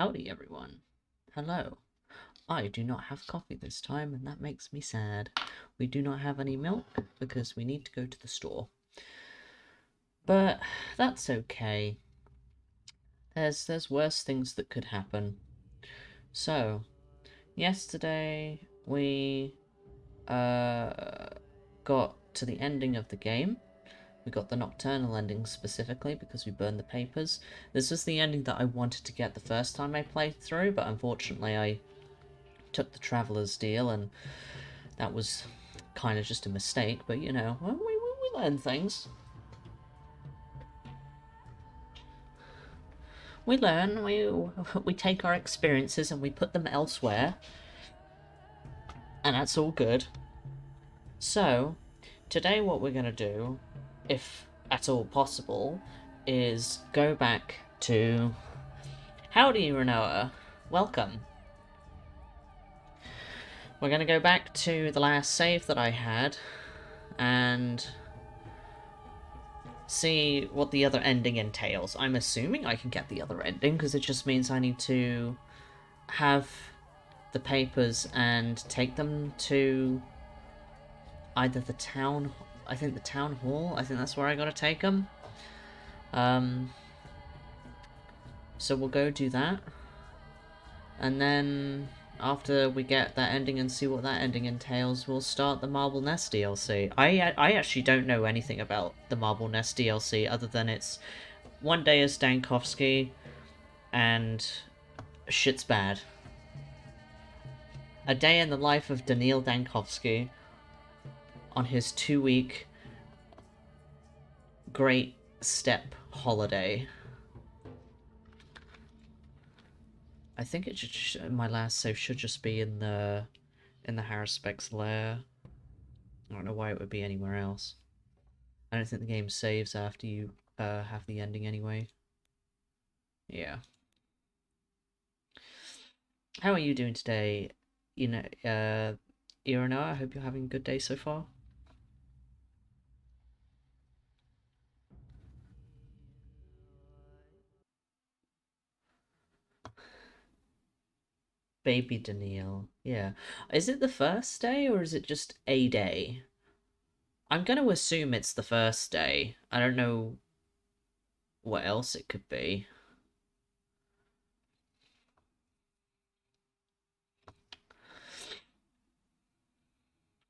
Howdy, everyone. Hello. I do not have coffee this time, and that makes me sad. We do not have any milk because we need to go to the store. But that's okay. There's worse things that could happen. So, yesterday we got to the ending of the game. We got the nocturnal ending specifically because we burned the papers. This was the ending that I wanted to get the first time I played through, but unfortunately I took the Traveler's deal, and that was kind of just a mistake, but you know, we learn things. We learn, we take our experiences and we put them elsewhere, and that's all good. So, today what we're going to do, if at all possible, is go back to... Howdy, Renoa. Welcome. We're going to go back to the last save that I had, and see what the other ending entails. I'm assuming I can get the other ending, because it just means I need to have the papers and take them to either the town... I think the town hall? I think that's where I gotta take them. So we'll go do that. And then, after we get that ending and see what that ending entails, we'll start the Marble Nest DLC. I actually don't know anything about the Marble Nest DLC other than it's one day as Dankovsky and shit's bad. A day in the life of Daniil Dankovsky on his 2-week great step holiday. I think it should, my last save should just be in the Haruspeck's lair. I don't know why it would be anywhere else. I don't think the game saves after you have the ending anyway. Yeah. How are you doing today? Irina, I hope you're having a good day so far. Baby Daniil. Yeah. Is it the first day or is it just a day? I'm going to assume it's the first day. I don't know what else it could be.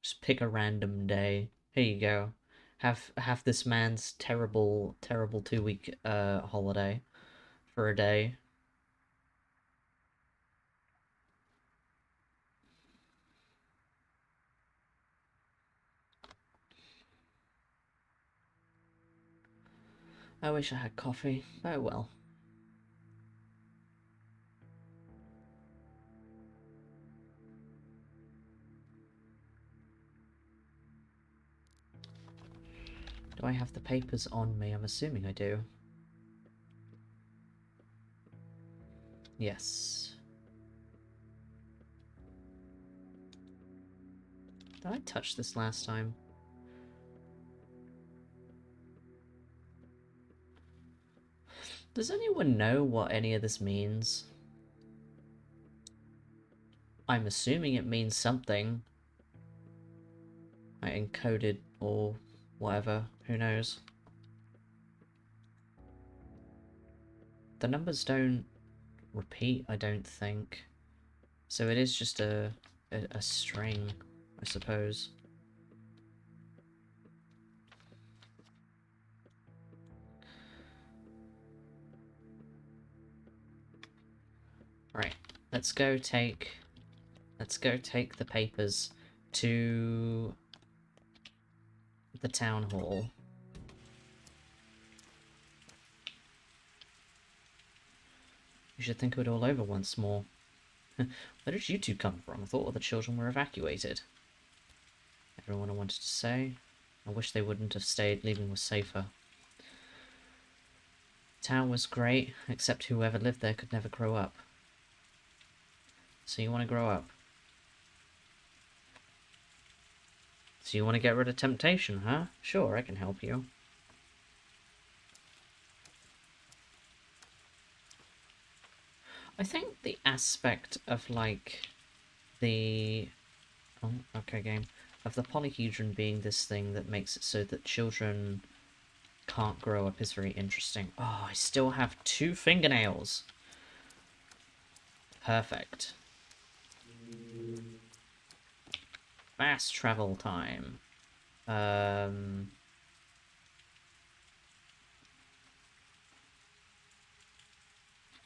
Just pick a random day. Here you go. Have this man's terrible 2-week holiday for a day. I wish I had coffee. Oh well. Do I have the papers on me? I'm assuming I do. Yes. Did I touch this last time? Does anyone know what any of this means? I'm assuming it means something. Like encoded or whatever. Who knows? The numbers don't repeat, I don't think. So it is just a string, I suppose. Right, let's go take the papers to the town hall. You should think of it all over once more. Where did you two come from? I thought all the children were evacuated. Everyone I wanted to say. I wish they wouldn't have stayed, leaving was safer. Town was great, except whoever lived there could never grow up. So you want to grow up? So you want to get rid of temptation, huh? Sure, I can help you. I think the aspect of, like, the... Oh, okay, game. Of the polyhedron being this thing that makes it so that children can't grow up is very interesting. Oh, I still have 2 fingernails. Perfect. Fast travel time.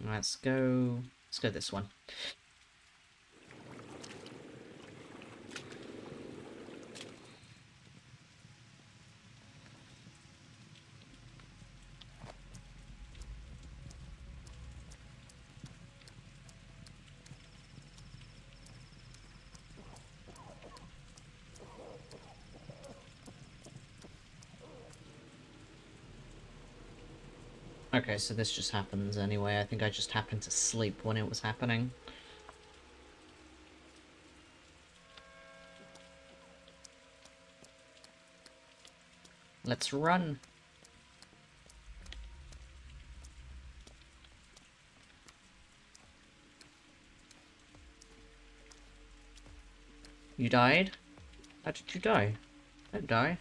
Let's go this one. Okay, so this just happens anyway. I think I just happened to sleep when it was happening. Let's run. You died? How did you die? Don't die.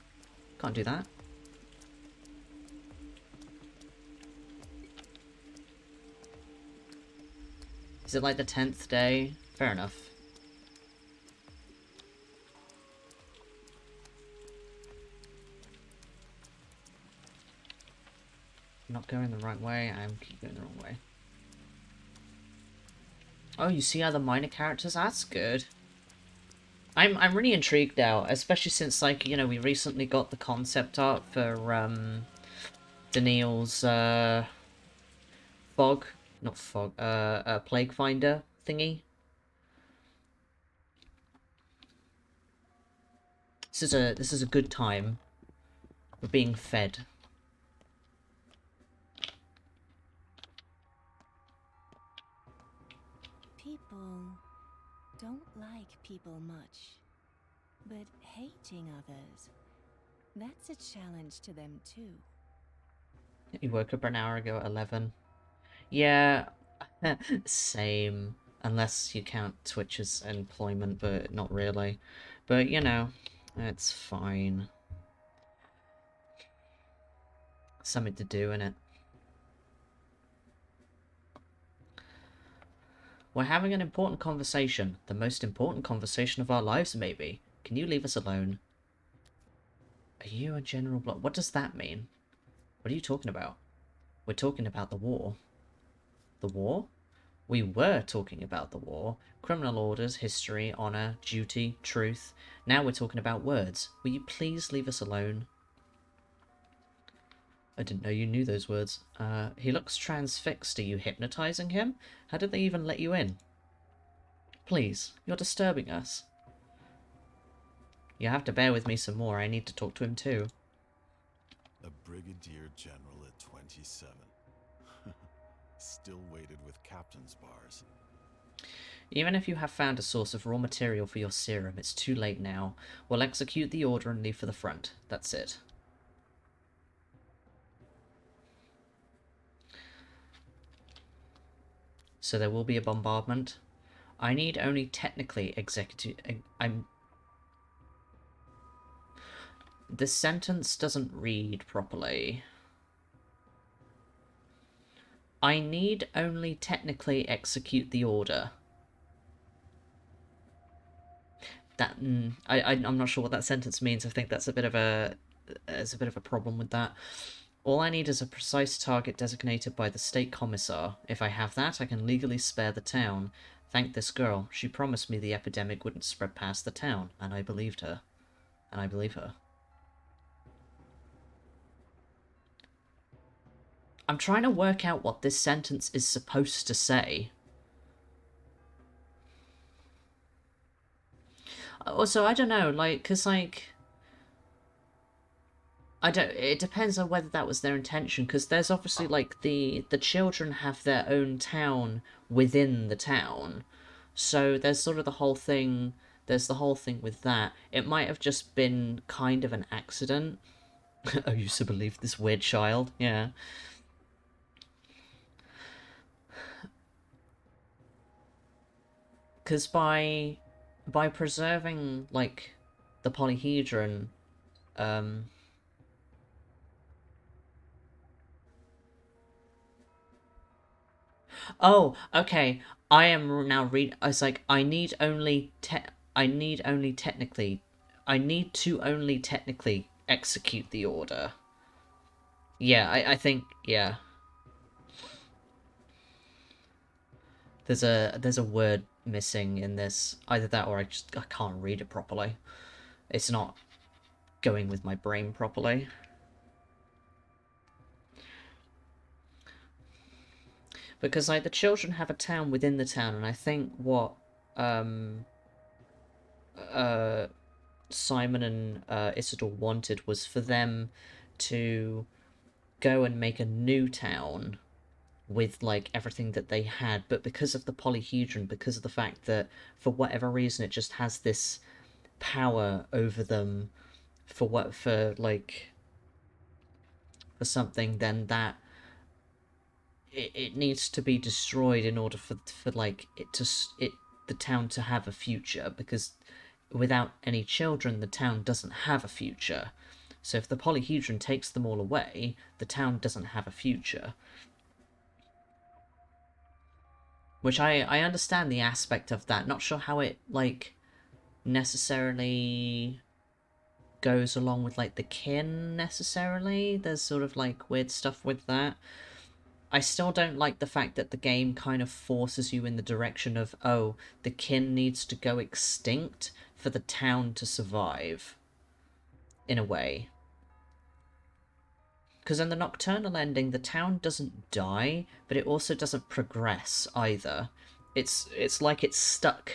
Can't do that. Is it like the 10th day? Fair enough. I'm not going the right way, I'm keep going the wrong way. Oh, you see other minor characters? That's good. I'm really intrigued now, especially since, like, you know, we recently got the concept art for Daniil's Plague Finder thingy. This is a good time. We're being fed. People don't like people much, but hating others, that's a challenge to them too. You woke up an hour ago at 11. Yeah, same. Unless you count Twitch as employment, but not really. But, you know, it's fine. Something to do, innit? We're having an important conversation. The most important conversation of our lives, maybe. Can you leave us alone? Are you a general block? What does that mean? What are you talking about? We're talking about the war. The war? We were talking about the war. Criminal orders, history, honour, duty, truth. Now we're talking about words. Will you please leave us alone? I didn't know you knew those words. He looks transfixed. Are you hypnotising him? How did they even let you in? Please, you're disturbing us. You have to bear with me some more. I need to talk to him too. A brigadier general at 27. Still weighted with captain's bars. Even if you have found a source of raw material for your serum, it's too late now. We'll execute the order and leave for the front. That's it. So there will be a bombardment. I need only technically execute... The sentence doesn't read properly. I need only technically execute the order. That I'm not sure what that sentence means. I think that's a bit of a problem with that. All I need is a precise target designated by the state commissar. If I have that, I can legally spare the town. Thank this girl. She promised me the epidemic wouldn't spread past the town, and I believed her. And I believe her. I'm trying to work out what this sentence is supposed to say. Also, I don't know, like, because, like... it depends on whether that was their intention, because there's obviously, like, the children have their own town within the town. So there's sort of the whole thing, there's the whole thing with that. It might have just been kind of an accident. I used to believe this weird child, yeah. Because by preserving, like, the polyhedron, oh, okay. I am now read. I was like, I need only technically. I need to only technically execute the order. Yeah, I think, yeah. There's a word missing in this. Either that or I can't read it properly. It's not going with my brain properly. Because, like, the children have a town within the town, and I think what Simon and Isidore wanted was for them to go and make a new town with, like, everything that they had, but because of the polyhedron, because of the fact that for whatever reason it just has this power over them for something, then that it needs to be destroyed in order for like the town to have a future, because without any children the town doesn't have a future. So if the polyhedron takes them all away, the town doesn't have a future. Which I understand the aspect of that. Not sure how it, like, necessarily goes along with, like, the kin, necessarily. There's sort of, like, weird stuff with that. I still don't like the fact that the game kind of forces you in the direction of, oh, the kin needs to go extinct for the town to survive. In a way. Because in the Nocturnal ending, the town doesn't die, but it also doesn't progress either. It's like it's stuck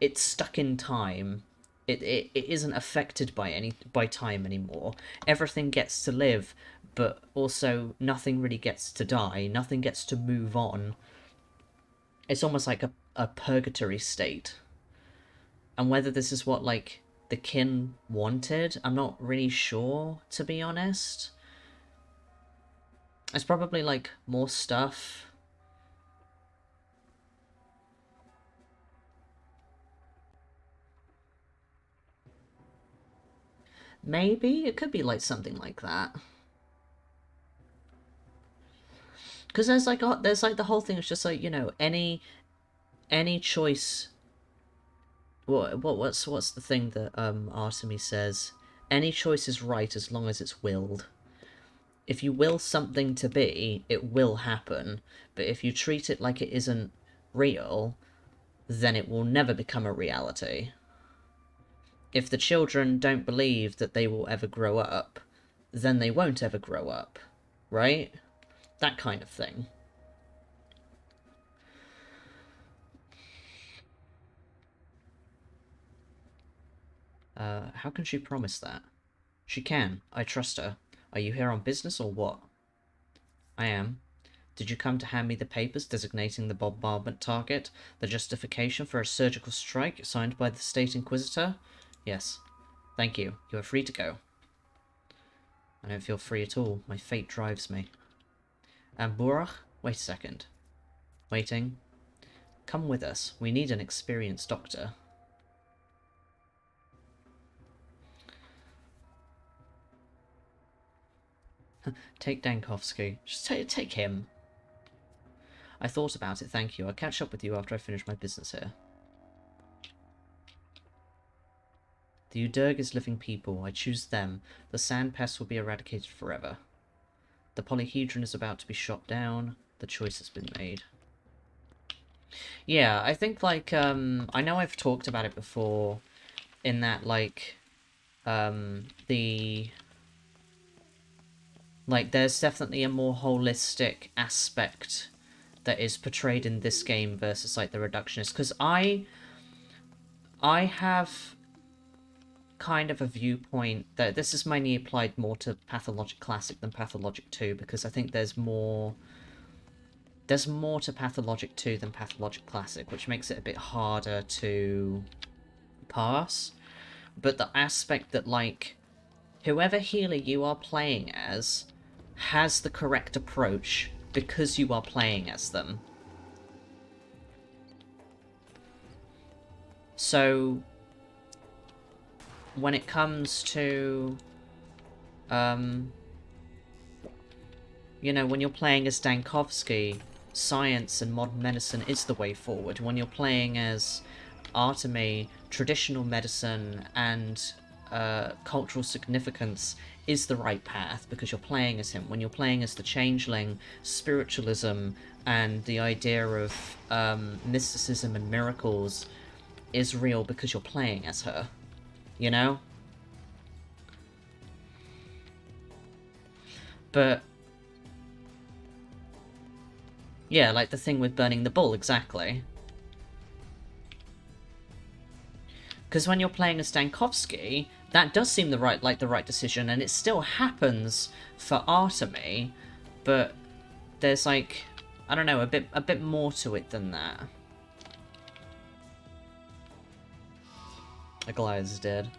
in time. It isn't affected by time anymore. Everything gets to live, but also nothing really gets to die. Nothing gets to move on. It's almost like a purgatory state. And whether this is what, like, the kin wanted, I'm not really sure, to be honest. It's probably, like, more stuff. Maybe it could be, like, something like that. Because there's like the whole thing is just like, you know, any choice. What's the thing that Artemis says? Any choice is right as long as it's willed. If you will something to be, it will happen. But if you treat it like it isn't real, then it will never become a reality. If the children don't believe that they will ever grow up, then they won't ever grow up, right? That kind of thing. How can she promise that? She can. I trust her. Are you here on business or what? I am. Did you come to hand me the papers designating the bombardment target, the justification for a surgical strike signed by the State Inquisitor? Yes. Thank you. You are free to go. I don't feel free at all. My fate drives me. And Burach? Wait a second. Waiting. Come with us. We need an experienced doctor. Take Dankovsky. Just take him. I thought about it, thank you. I'll catch up with you after I finish my business here. The Udurg is living people. I choose them. The sand pests will be eradicated forever. The polyhedron is about to be shot down. The choice has been made. Yeah, I think, like, I know I've talked about it before, in that, like, there's definitely a more holistic aspect that is portrayed in this game versus, like, the reductionist. Because I have kind of a viewpoint that this is mainly applied more to Pathologic Classic than Pathologic 2, because I think there's more to Pathologic 2 than Pathologic Classic, which makes it a bit harder to pass. But the aspect that, like, whoever healer you are playing as has the correct approach because you are playing as them. So when it comes to you know, when you're playing as Dankovsky, science and modern medicine is the way forward. When you're playing as Artemy, traditional medicine and cultural significance is the right path because you're playing as him. When you're playing as the Changeling, spiritualism and the idea of mysticism and miracles is real because you're playing as her, you know? But yeah, like the thing with burning the bull, exactly. Because when you're playing as Stankovsky, that does seem the right decision, and it still happens for Artemy, but there's like, I don't know, a bit more to it than that. Aglaya's dead.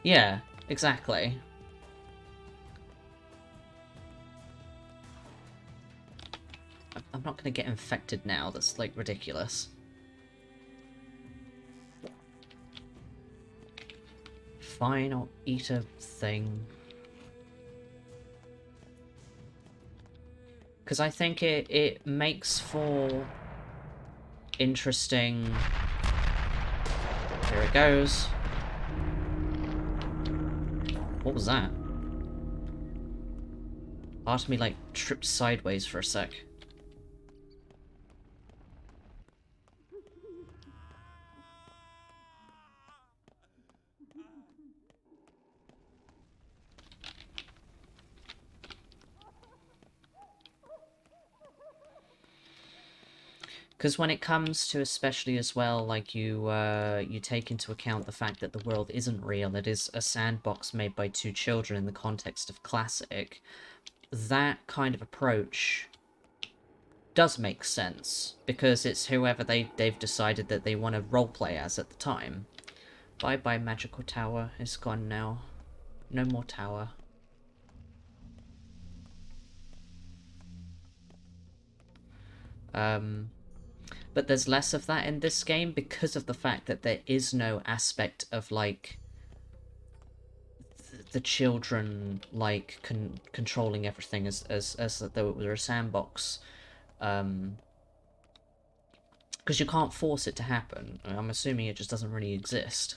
Yeah, exactly. I'm not gonna get infected now, that's like ridiculous. Fine, I'll eat a thing. Because I think it makes for interesting... Here it goes. What was that? Artemy, like, tripped sideways for a sec. Because when it comes to, especially as well, like you take into account the fact that the world isn't real, it is a sandbox made by two children in the context of classic, that kind of approach does make sense, because it's whoever they've decided that they want to roleplay as at the time. Bye-bye, magical tower. It's gone now. No more tower. But there's less of that in this game because of the fact that there is no aspect of, like, the children, like, controlling everything as though it were a sandbox. Because you can't force it to happen. I'm assuming it just doesn't really exist.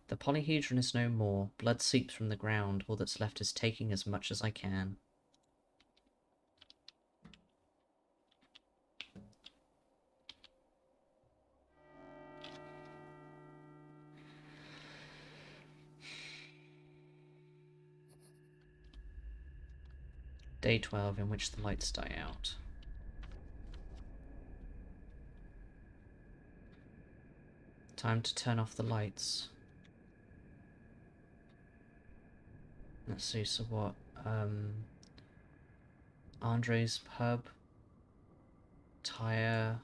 The polyhedron is no more. Blood seeps from the ground. All that's left is taking as much as I can. Day 12, in which the lights die out. Time to turn off the lights. Let's see, so what? Andre's pub. Tire.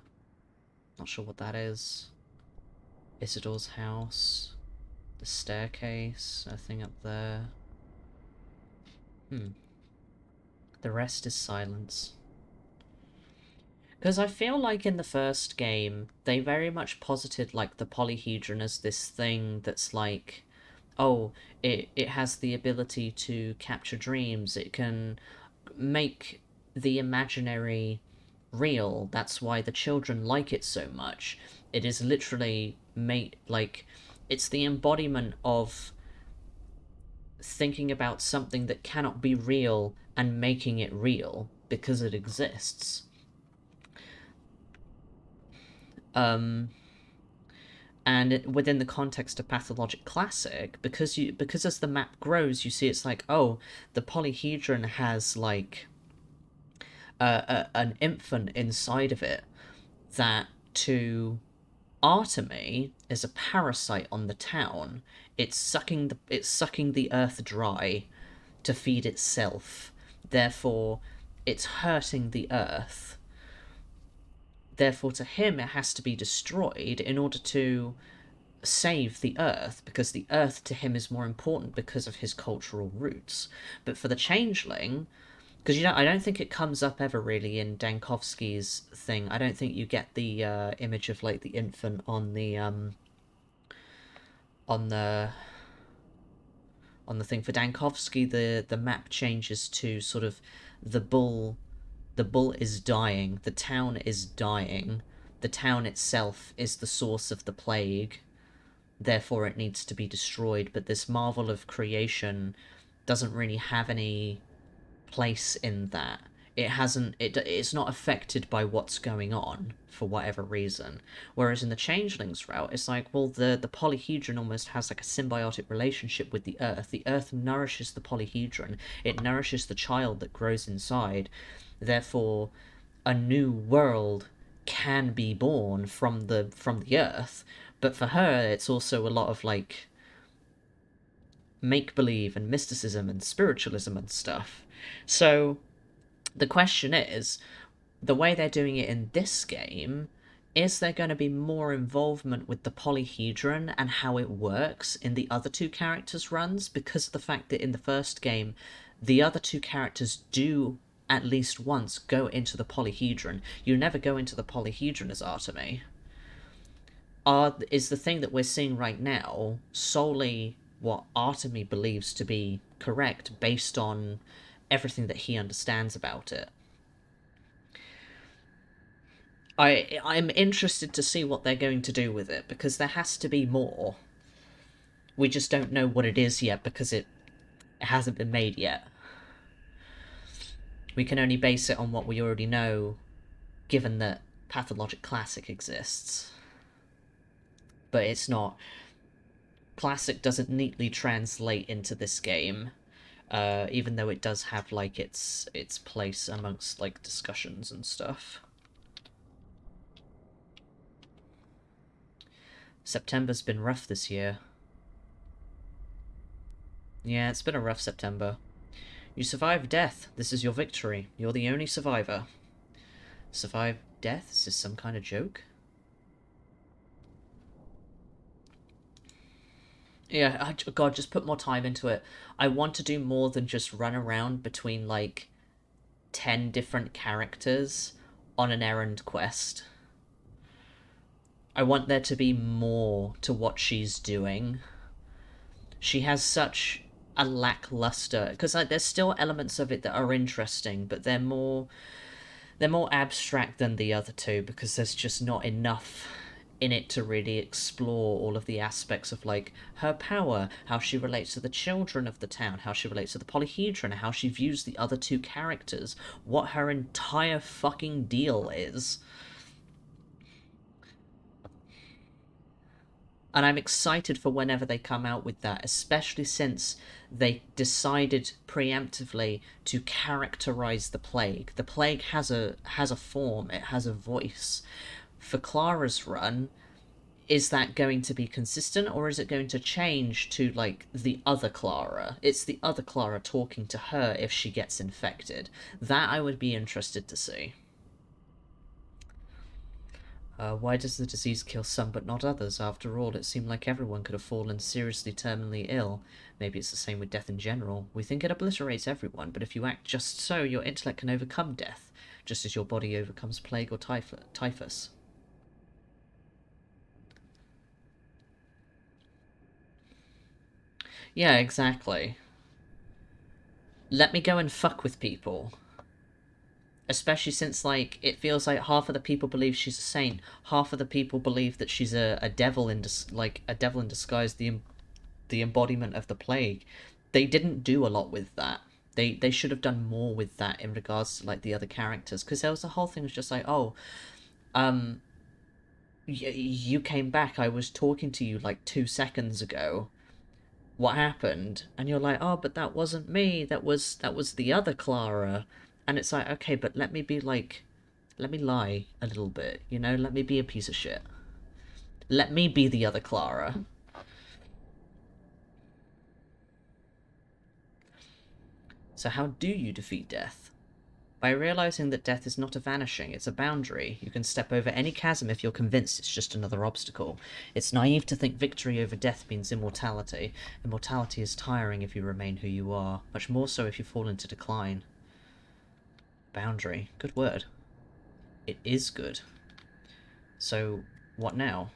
Not sure what that is. Isidore's house. The staircase. A thing up there. The rest is silence. Because I feel like in the first game, they very much posited, like, the polyhedron as this thing that's like, oh, it has the ability to capture dreams, it can make the imaginary real, that's why the children like it so much. It is literally made, like, it's the embodiment of thinking about something that cannot be real and making it real because it exists. And within the context of Pathologic Classic, because as the map grows, you see it's like, oh, the polyhedron has like an infant inside of it that to Artemy is a parasite on the town. It's sucking the earth dry to feed itself. Therefore, it's hurting the earth. Therefore, to him, it has to be destroyed in order to save the Earth, because the Earth to him is more important because of his cultural roots. But for the Changeling, because I don't think it comes up ever really in Dankovsky's thing. I don't think you get the image of like the infant on the on the on the thing. For Dankovsky, the map changes to sort of the bull is dying, the town is dying, the town itself is the source of the plague, therefore it needs to be destroyed. But this marvel of creation doesn't really have any place in that. It's not affected by what's going on for whatever reason. Whereas in the Changelings route, it's like, well, the polyhedron almost has like a symbiotic relationship with the Earth. The Earth nourishes the polyhedron, it nourishes the child that grows inside. Therefore, a new world can be born from the Earth. But for her, it's also a lot of like make-believe and mysticism and spiritualism and stuff. So the question is, the way they're doing it in this game, is there going to be more involvement with the polyhedron and how it works in the other two characters' runs? Because of the fact that in the first game, the other two characters do at least once go into the polyhedron. You never go into the polyhedron as Artemy. Is the thing that we're seeing right now solely what Artemy believes to be correct based on everything that he understands about it? I'm interested to see what they're going to do with it, because there has to be more. We just don't know what it is yet, because it hasn't been made yet. We can only base it on what we already know, given that Pathologic Classic exists. But it's not... Classic doesn't neatly translate into this game, even though it does have, like, its place amongst, like, discussions and stuff. September's been rough this year. Yeah, it's been a rough September. You survived death. This is your victory. You're the only survivor. Survived death? Is this some kind of joke? Yeah, God, just put more time into it. I want to do more than just run around between, like, 10 different characters on an errand quest. I want there to be more to what she's doing. She has such a lackluster... Because like, there's still elements of it that are interesting, but they're more abstract than the other two, because there's just not enough in it to really explore all of the aspects of, like, her power, how she relates to the children of the town, how she relates to the polyhedron, how she views the other two characters, what her entire fucking deal is. And I'm excited for whenever they come out with that, especially since they decided preemptively to characterize the plague. The plague has a form, it has a voice. For Clara's run, is that going to be consistent, or is it going to change to, like, the other Clara? It's the other Clara talking to her if she gets infected. That I would be interested to see. Why does the disease kill some but not others? After all, it seemed like everyone could have fallen seriously terminally ill. Maybe it's the same with death in general. We think it obliterates everyone, but if you act just so, your intellect can overcome death, just as your body overcomes plague or typhus. Yeah, exactly. Let me go and fuck with people. Especially since, like, it feels like half of the people believe she's a saint, half of the people believe that she's a devil in a devil in disguise, the embodiment of the plague. They didn't do a lot with that. They should have done more with that in regards to, like, the other characters, because there was the whole thing was just like, oh, you came back, I was talking to you like 2 seconds ago, what happened? And you're like, oh, but that wasn't me, that was the other Clara. And it's like, okay, but let me lie a little bit, you know? Let me be a piece of shit. Let me be the other Clara. So how do you defeat death? By realizing that death is not a vanishing, it's a boundary, you can step over any chasm if you're convinced it's just another obstacle. It's naive to think victory over death means immortality. Immortality is tiring if you remain who you are, much more so if you fall into decline. Boundary. Good word. It is good. So, what now?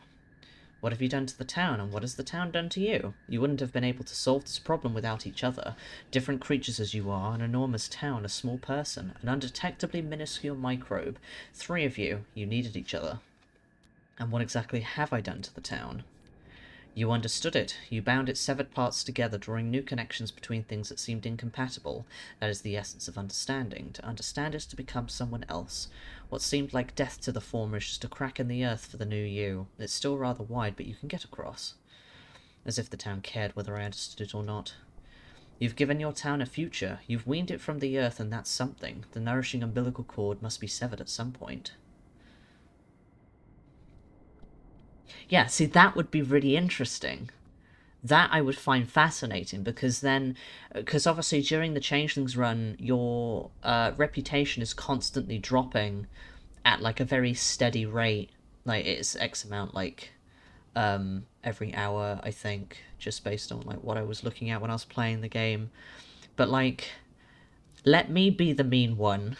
What have you done to the town, and what has the town done to you? You wouldn't have been able to solve this problem without each other. Different creatures as you are, an enormous town, a small person, an undetectably minuscule microbe. 3 of you, you needed each other. And what exactly have I done to the town? You understood it. You bound its severed parts together, drawing new connections between things that seemed incompatible. That is the essence of understanding. To understand is to become someone else. What seemed like death to the former is just a crack in the earth for the new you. It's still rather wide, but you can get across. As if the town cared whether I understood it or not. You've given your town a future. You've weaned it from the earth, and that's something. The nourishing umbilical cord must be severed at some point. Yeah, see, that would be really interesting. That I would find fascinating, because obviously during the Changelings run, your reputation is constantly dropping at like a very steady rate. Like it's X amount, like every hour, I think, just based on like what I was looking at when I was playing the game. But like, let me be the mean one.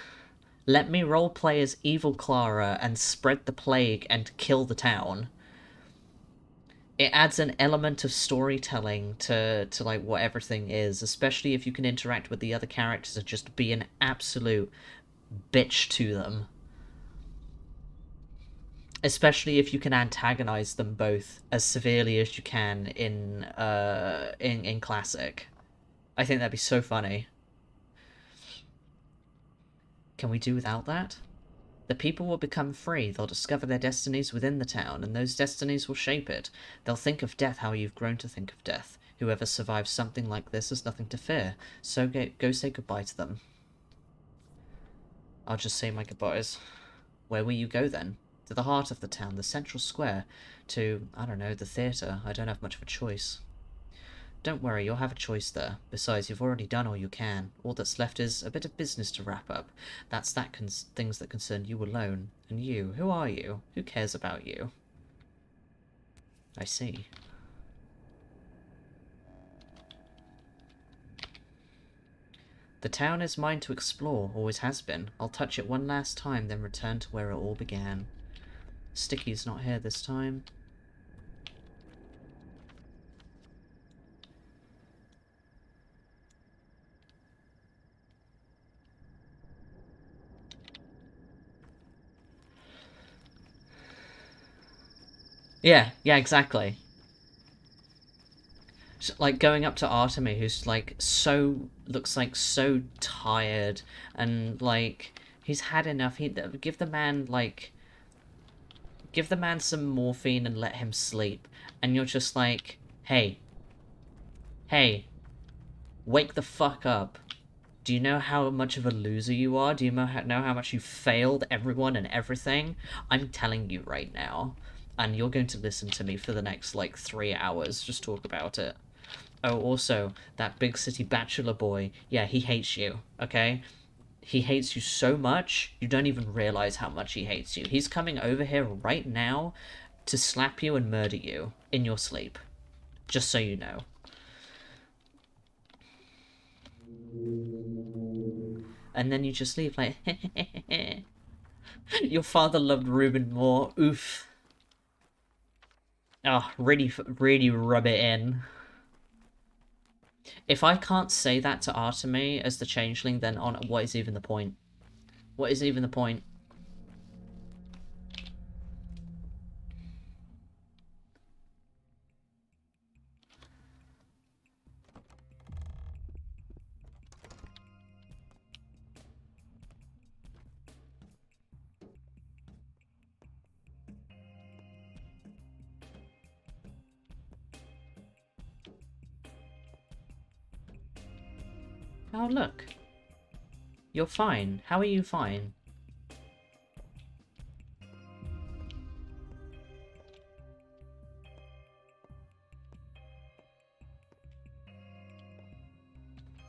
Let me roleplay as evil Clara and spread the plague and kill the town. It adds an element of storytelling to like what everything is, especially if you can interact with the other characters and just be an absolute bitch to them. Especially if you can antagonize them both as severely as you can in classic. I think that'd be so funny. Can we do without that? The people will become free, they'll discover their destinies within the town, and those destinies will shape it. They'll think of death how you've grown to think of death. Whoever survives something like this has nothing to fear, so go say goodbye to them. I'll just say my goodbyes. Where will you go then? To the heart of the town, the central square. To, I don't know, the theatre. I don't have much of a choice. Don't worry, you'll have a choice there. Besides, you've already done all you can. All that's left is a bit of business to wrap up. That's things that concern you alone. And you, who are you? Who cares about you? I see. The town is mine to explore, always has been. I'll touch it one last time, then return to where it all began. Sticky's not here this time. Yeah, exactly. Like going up to Artemy, who's like looks like so tired, and like he's had enough. Give the man some morphine and let him sleep, and you're just like, hey, wake the fuck up. Do you know how much of a loser you are? Do you know how much you failed everyone and everything? I'm telling you right now, and you're going to listen to me for the next like 3 hours. Just talk about it. Oh, also, that big city bachelor boy, yeah, he hates you, okay? He hates you so much, you don't even realize how much he hates you. He's coming over here right now to slap you and murder you in your sleep. Just so you know. And then you just leave like, your father loved Ruben more, oof. Oh, really rub it in. If I can't say that to Artemy as the changeling, then what is even the point? What is even the point? Oh, look. You're fine. How are you fine?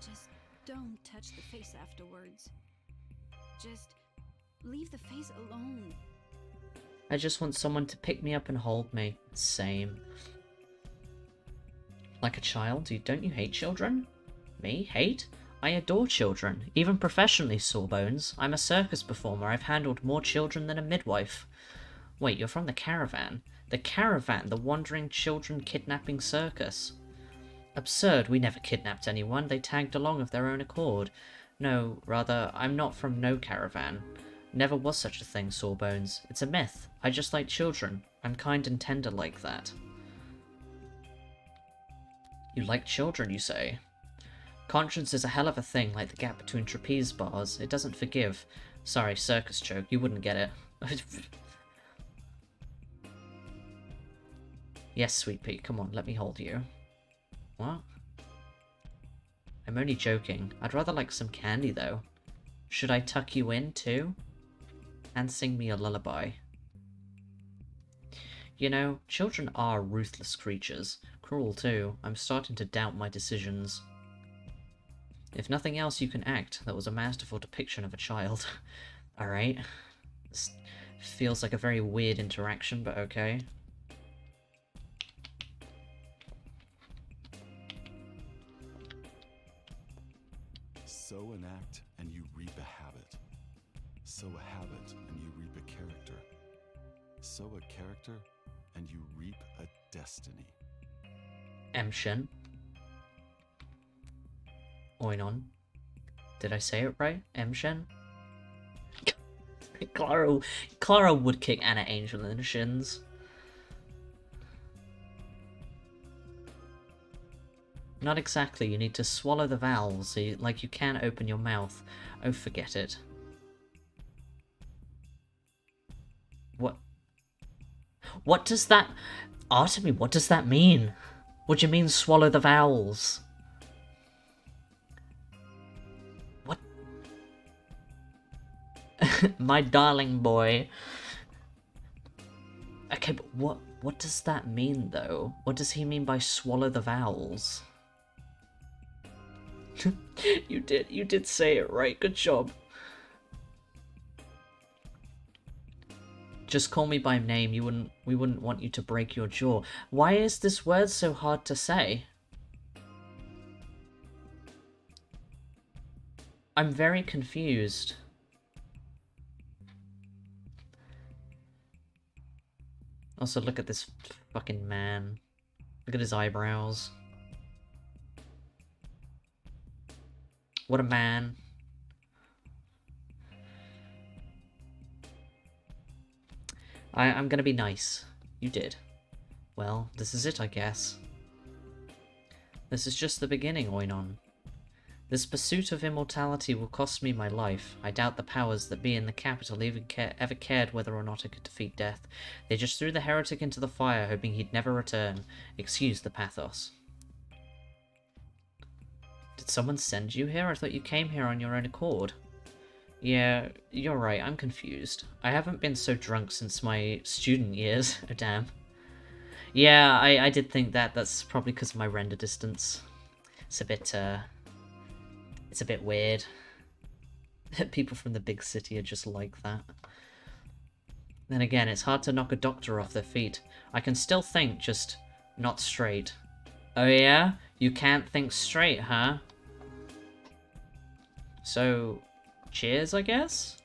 Just don't touch the face afterwards. Just leave the face alone. I just want someone to pick me up and hold me. Same. Like a child, don't you hate children? Me? Hate? I adore children, even professionally, Sawbones. I'm a circus performer. I've handled more children than a midwife. Wait, you're from the Caravan? The Caravan, the wandering children kidnapping circus. Absurd, we never kidnapped anyone. They tagged along of their own accord. No, rather, I'm not from no Caravan. Never was such a thing, Sawbones. It's a myth. I just like children. I'm kind and tender like that. You like children, you say? Conscience is a hell of a thing, like the gap between trapeze bars. It doesn't forgive. Sorry, circus joke. You wouldn't get it. Yes, Sweet Pea, come on, let me hold you. What? I'm only joking. I'd rather like some candy, though. Should I tuck you in, too? And sing me a lullaby. You know, children are ruthless creatures. Cruel, too. I'm starting to doubt my decisions. If nothing else, you can act. That was a masterful depiction of a child. Alright. This feels like a very weird interaction, but okay. Sow an act and you reap a habit. Sow a habit and you reap a character. Sow a character and you reap a destiny. Emshin. Oinon. Did I say it right? Emshin? Clara would kick Anna Angel in the shins. Not exactly, you need to swallow the vowels, so you can open your mouth. Oh, forget it. What does that... Artemy, what does that mean? What do you mean, swallow the vowels? What? My darling boy. Okay, but what does that mean, though? What does he mean by swallow the vowels? You did say it right, good job. Just call me by name, we wouldn't want you to break your jaw. Why is this word so hard to say? I'm very confused. Also, look at this fucking man. Look at his eyebrows. What a man. I'm gonna be nice. You did. Well, this is it, I guess. This is just the beginning, Oinon. This pursuit of immortality will cost me my life. I doubt the powers that be in the capital even ever cared whether or not I could defeat death. They just threw the heretic into the fire, hoping he'd never return. Excuse the pathos. Did someone send you here? I thought you came here on your own accord. Yeah, you're right, I'm confused. I haven't been so drunk since my student years. Oh, damn. Yeah, I did think that. That's probably because of my render distance. It's a bit weird. People from the big city are just like that. Then again, it's hard to knock a doctor off their feet. I can still think, just not straight. Oh yeah? You can't think straight, huh? So, cheers, I guess?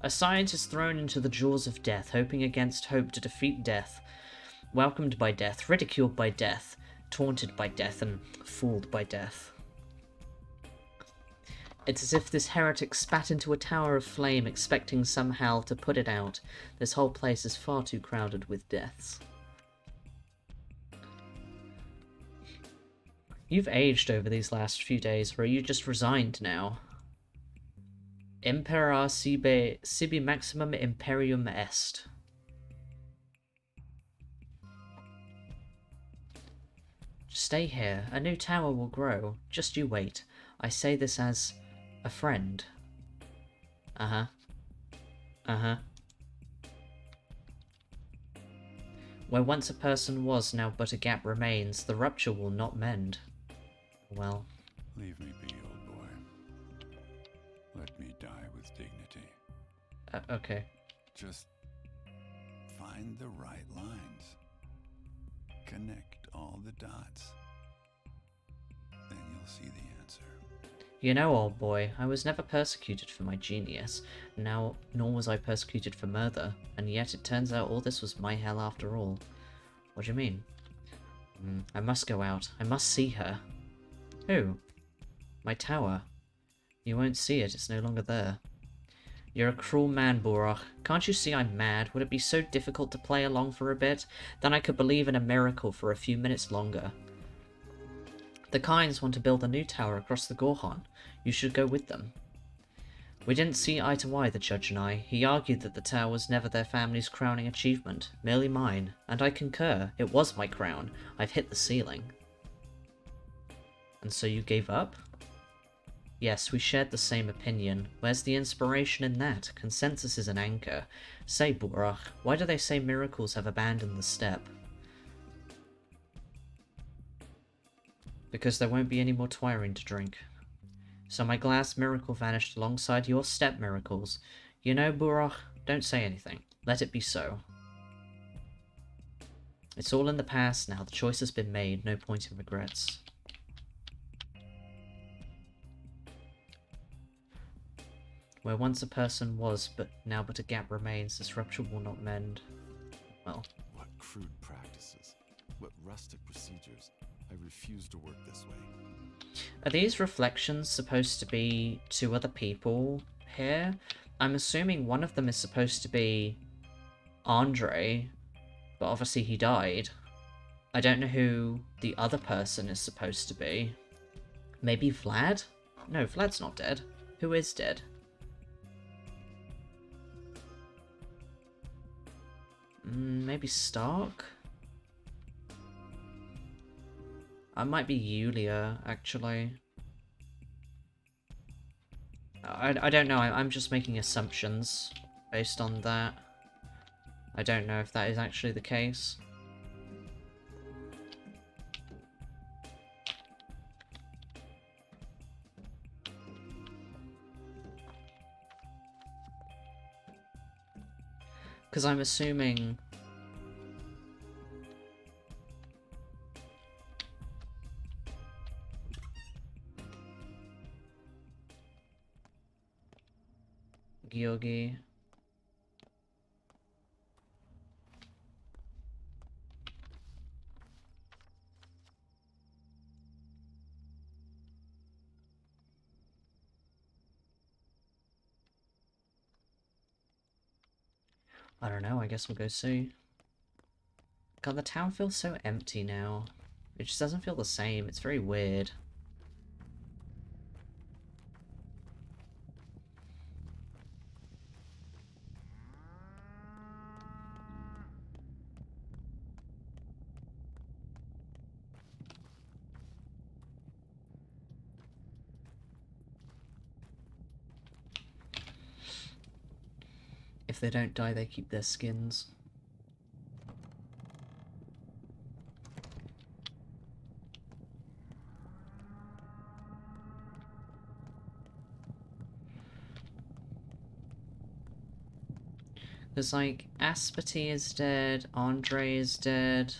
A scientist thrown into the jaws of death, hoping against hope to defeat death. Welcomed by death, ridiculed by death, taunted by death, and fooled by death. It's as if this heretic spat into a tower of flame, expecting somehow to put it out. This whole place is far too crowded with deaths. You've aged over these last few days, or are you just resigned now? Impera sibi maximum imperium est. Stay here. A new tower will grow. Just you wait. I say this as a friend. Uh-huh. Uh-huh. Where once a person was, now but a gap remains. The rupture will not mend. Well. Leave me be, old boy. Let me die with with dignity. Okay. Just find the right lines. Connect all the dots. Then you'll see the answer. You know, old boy, I was never persecuted for my genius, nor was I persecuted for murder, and yet it turns out all this was my hell after all. What do you mean? I must go out. I must see her. Who? My tower. You won't see it, it's no longer there. You're a cruel man, Burach. Can't you see I'm mad? Would it be so difficult to play along for a bit? Then I could believe in a miracle for a few minutes longer. The Kynes want to build a new tower across the Gorhon. You should go with them. We didn't see eye to eye, the judge and I. He argued that the tower was never their family's crowning achievement, merely mine, and I concur. It was my crown. I've hit the ceiling. And so you gave up? Yes, we shared the same opinion. Where's the inspiration in that? Consensus is an anchor. Say, Burach, why do they say miracles have abandoned the steppe? Because there won't be any more Twyrene to drink. So my glass miracle vanished alongside your steppe miracles. You know, Burach, don't say anything. Let it be so. It's all in the past now. The choice has been made. No point in regrets. Where once a person was, but now but a gap remains, this rupture will not mend. Well. What crude practices? What rustic procedures? I refuse to work this way. Are these reflections supposed to be two other people here? I'm assuming one of them is supposed to be Andre, but obviously he died. I don't know who the other person is supposed to be. Maybe Vlad? No, Vlad's not dead. Who is dead? Maybe Stark? I might be Yulia, actually. I don't know, I'm just making assumptions based on that. I don't know if that is actually the case. Because I'm assuming... Georgi. I don't know, I guess we'll go see. God, the town feels so empty now. It just doesn't feel the same, it's very weird. If they don't die, they keep their skins. There's like, Aspati is dead, Andre is dead.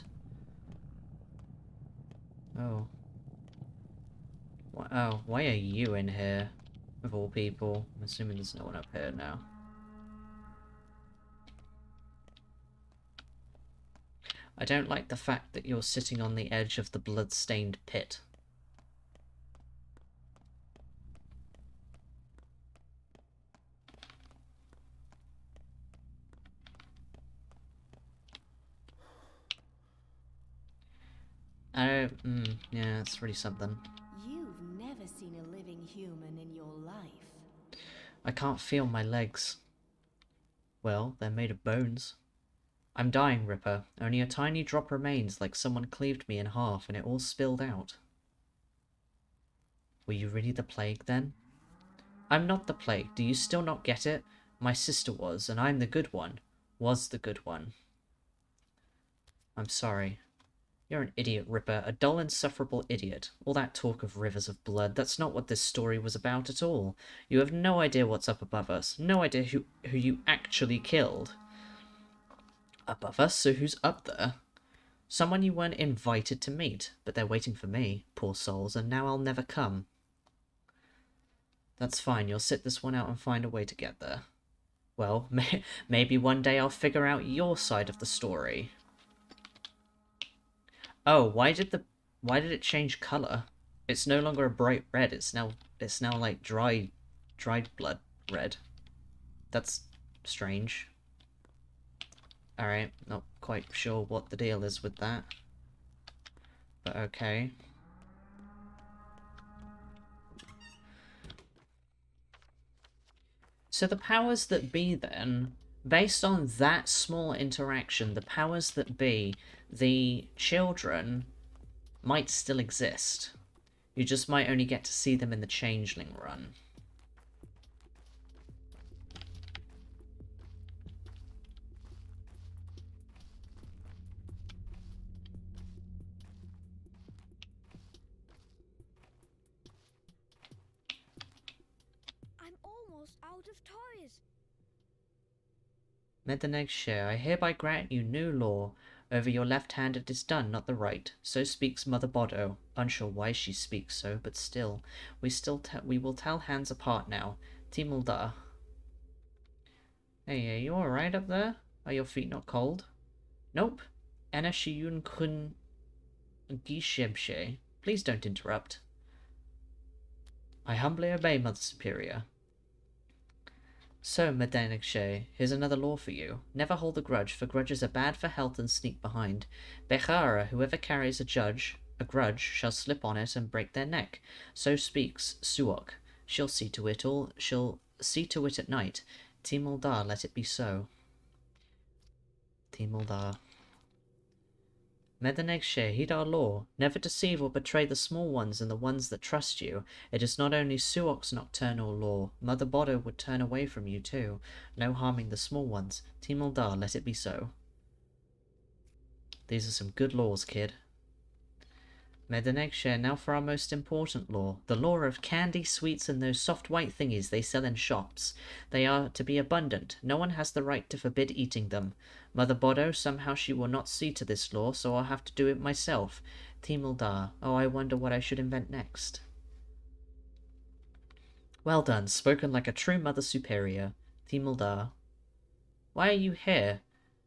Oh. Oh, why are you in here? Of all people. I'm assuming there's no one up here now. I don't like the fact that you're sitting on the edge of the blood-stained pit. Yeah, it's really something. You've never seen a living human in your life. I can't feel my legs. Well, they're made of bones. I'm dying, Ripper. Only a tiny drop remains, like someone cleaved me in half and it all spilled out. Were you really the plague, then? I'm not the plague. Do you still not get it? My sister was, and I'm the good one. Was the good one. I'm sorry. You're an idiot, Ripper. A dull, insufferable idiot. All that talk of rivers of blood, that's not what this story was about at all. You have no idea what's up above us. No idea who you actually killed. Above us? So who's up there? Someone you weren't invited to meet, but they're waiting for me, poor souls, and now I'll never come. That's fine, you'll sit this one out and find a way to get there. Well, maybe one day I'll figure out your side of the story. Oh, why did it change color? It's no longer a bright red, it's now like dried blood red. That's strange. Alright, not quite sure what the deal is with that. But okay. So the powers that be then, based on that small interaction, the powers that be, the children might still exist. You just might only get to see them in the Changeling run. I'm almost out of toys. Meddeneg Share, I hereby grant you new law. Over your left hand it is done, not the right. So speaks Mother Bodo. Unsure why she speaks so, but still. We will tell hands apart now. Timulda. Hey, are you alright up there? Are your feet not cold? Nope. Anashiyun kun gishebshe. Please don't interrupt. I humbly obey, Mother Superior. So, Medenikshe, here's another law for you. Never hold a grudge, for grudges are bad for health and sneak behind. Bechara, whoever carries a grudge, shall slip on it and break their neck. So speaks Suok. She'll see to it at night. Timuldar, let it be so. Timuldar. Medanegshe, heed our law. Never deceive or betray the small ones and the ones that trust you. It is not only Suok's nocturnal law. Mother Bodo would turn away from you too. No harming the small ones. Timuldar, let it be so. These are some good laws, kid. Medanegshe, now for our most important law. The law of candy, sweets, and those soft white thingies they sell in shops. They are to be abundant. No one has the right to forbid eating them. Mother Bodo, somehow she will not see to this law, so I'll have to do it myself. Timuldar, oh, I wonder what I should invent next. Well done, spoken like a true Mother Superior. Timuldar. Why are you here?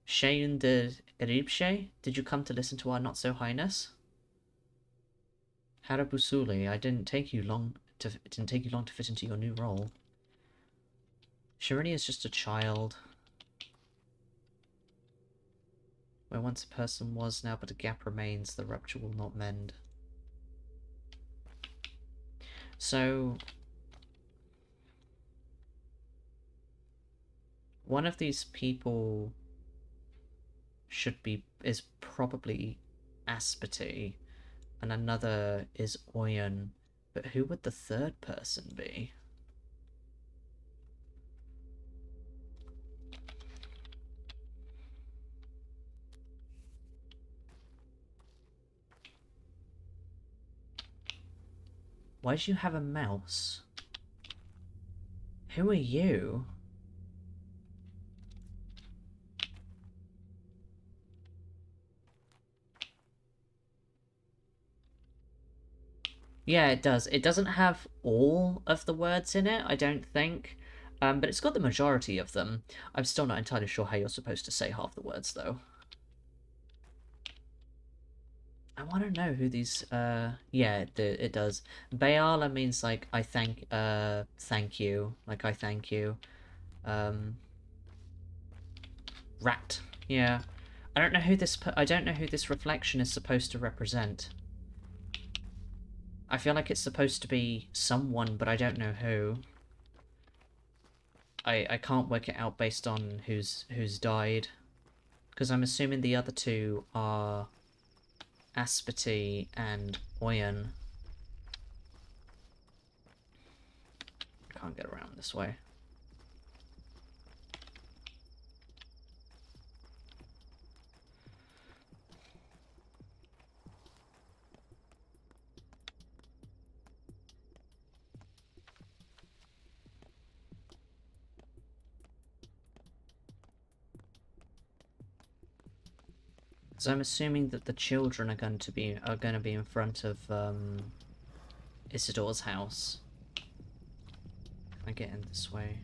Sheyun de Eribshe? Did you come to listen to our not-so-highness? Harabusuli, it didn't take you long to fit into your new role. Shirini is just a child. Where once a person was, now but a gap remains, the rupture will not mend. So, one of these people is probably Aspity, and another is Oyen, but who would the third person be? Why do you have a mouse? Who are you? Yeah, it does. It doesn't have all of the words in it, I don't think. But it's got the majority of them. I'm still not entirely sure how you're supposed to say half the words, though. I want to know who these, yeah, it does. Bayala means, like, thank you. Like, I thank you. Rat. Yeah. I don't know who this reflection is supposed to represent. I feel like it's supposed to be someone, but I don't know who. I can't work it out based on who's died. Because I'm assuming the other two are Aspity and Oyen. I can't get around this way. So I'm assuming that the children are going to be in front of Isidore's house. Can I get in this way?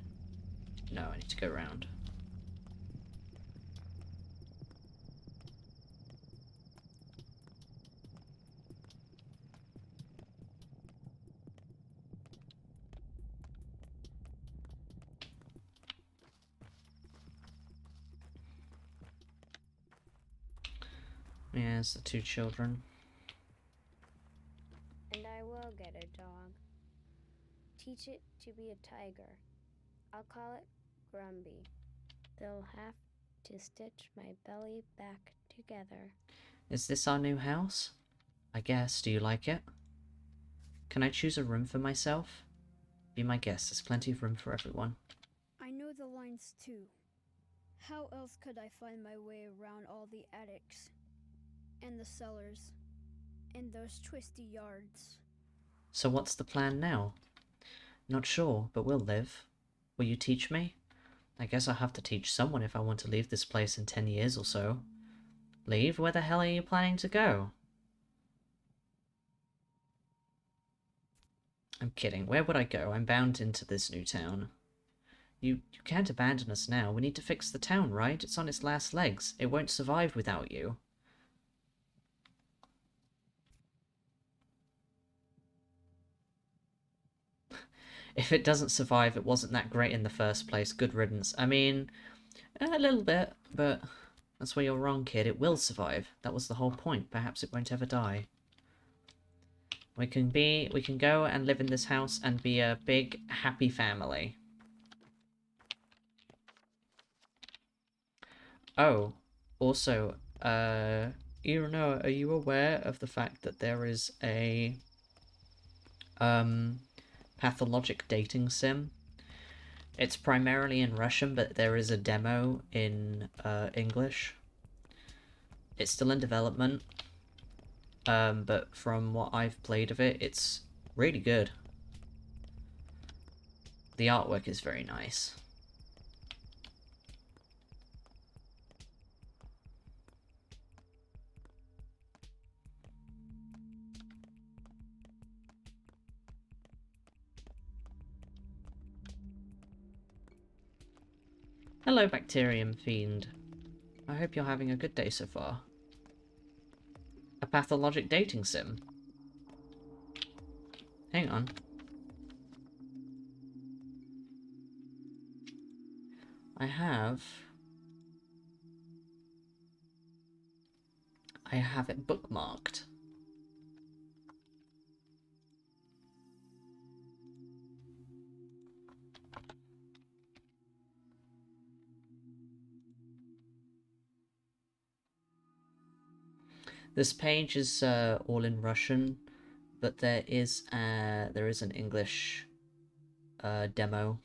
No, I need to go around. Yeah, it's the two children. And I will get a dog. Teach it to be a tiger. I'll call it Grumby. They'll have to stitch my belly back together. Is this our new house? I guess. Do you like it? Can I choose a room for myself? Be my guest. There's plenty of room for everyone. I know the lines too. How else could I find my way around all the attics? And the cellars? And those twisty yards? So what's the plan now? Not sure, but we'll live. Will you teach me? I guess I'll have to teach someone if I want to leave this place in 10 years or so. Leave? Where the hell are you planning to go? I'm kidding. Where would I go? I'm bound into this new town. You can't abandon us now. We need to fix the town, right? It's on its last legs. It won't survive without you. If it doesn't survive, it wasn't that great in the first place. Good riddance. I mean, a little bit, but that's where you're wrong, kid. It will survive. That was the whole point. Perhaps it won't ever die. We can go and live in this house and be a big, happy family. Oh, also, Irino, are you aware of the fact that there is a, pathologic dating sim? It's primarily in Russian, but there is a demo in, English. It's still in development, but from what I've played of it, it's really good. The artwork is very nice. Hello, Bacterium Fiend. I hope you're having a good day so far. A pathologic dating sim. Hang on. I have it bookmarked. This page is all in Russian, but there is an English demo.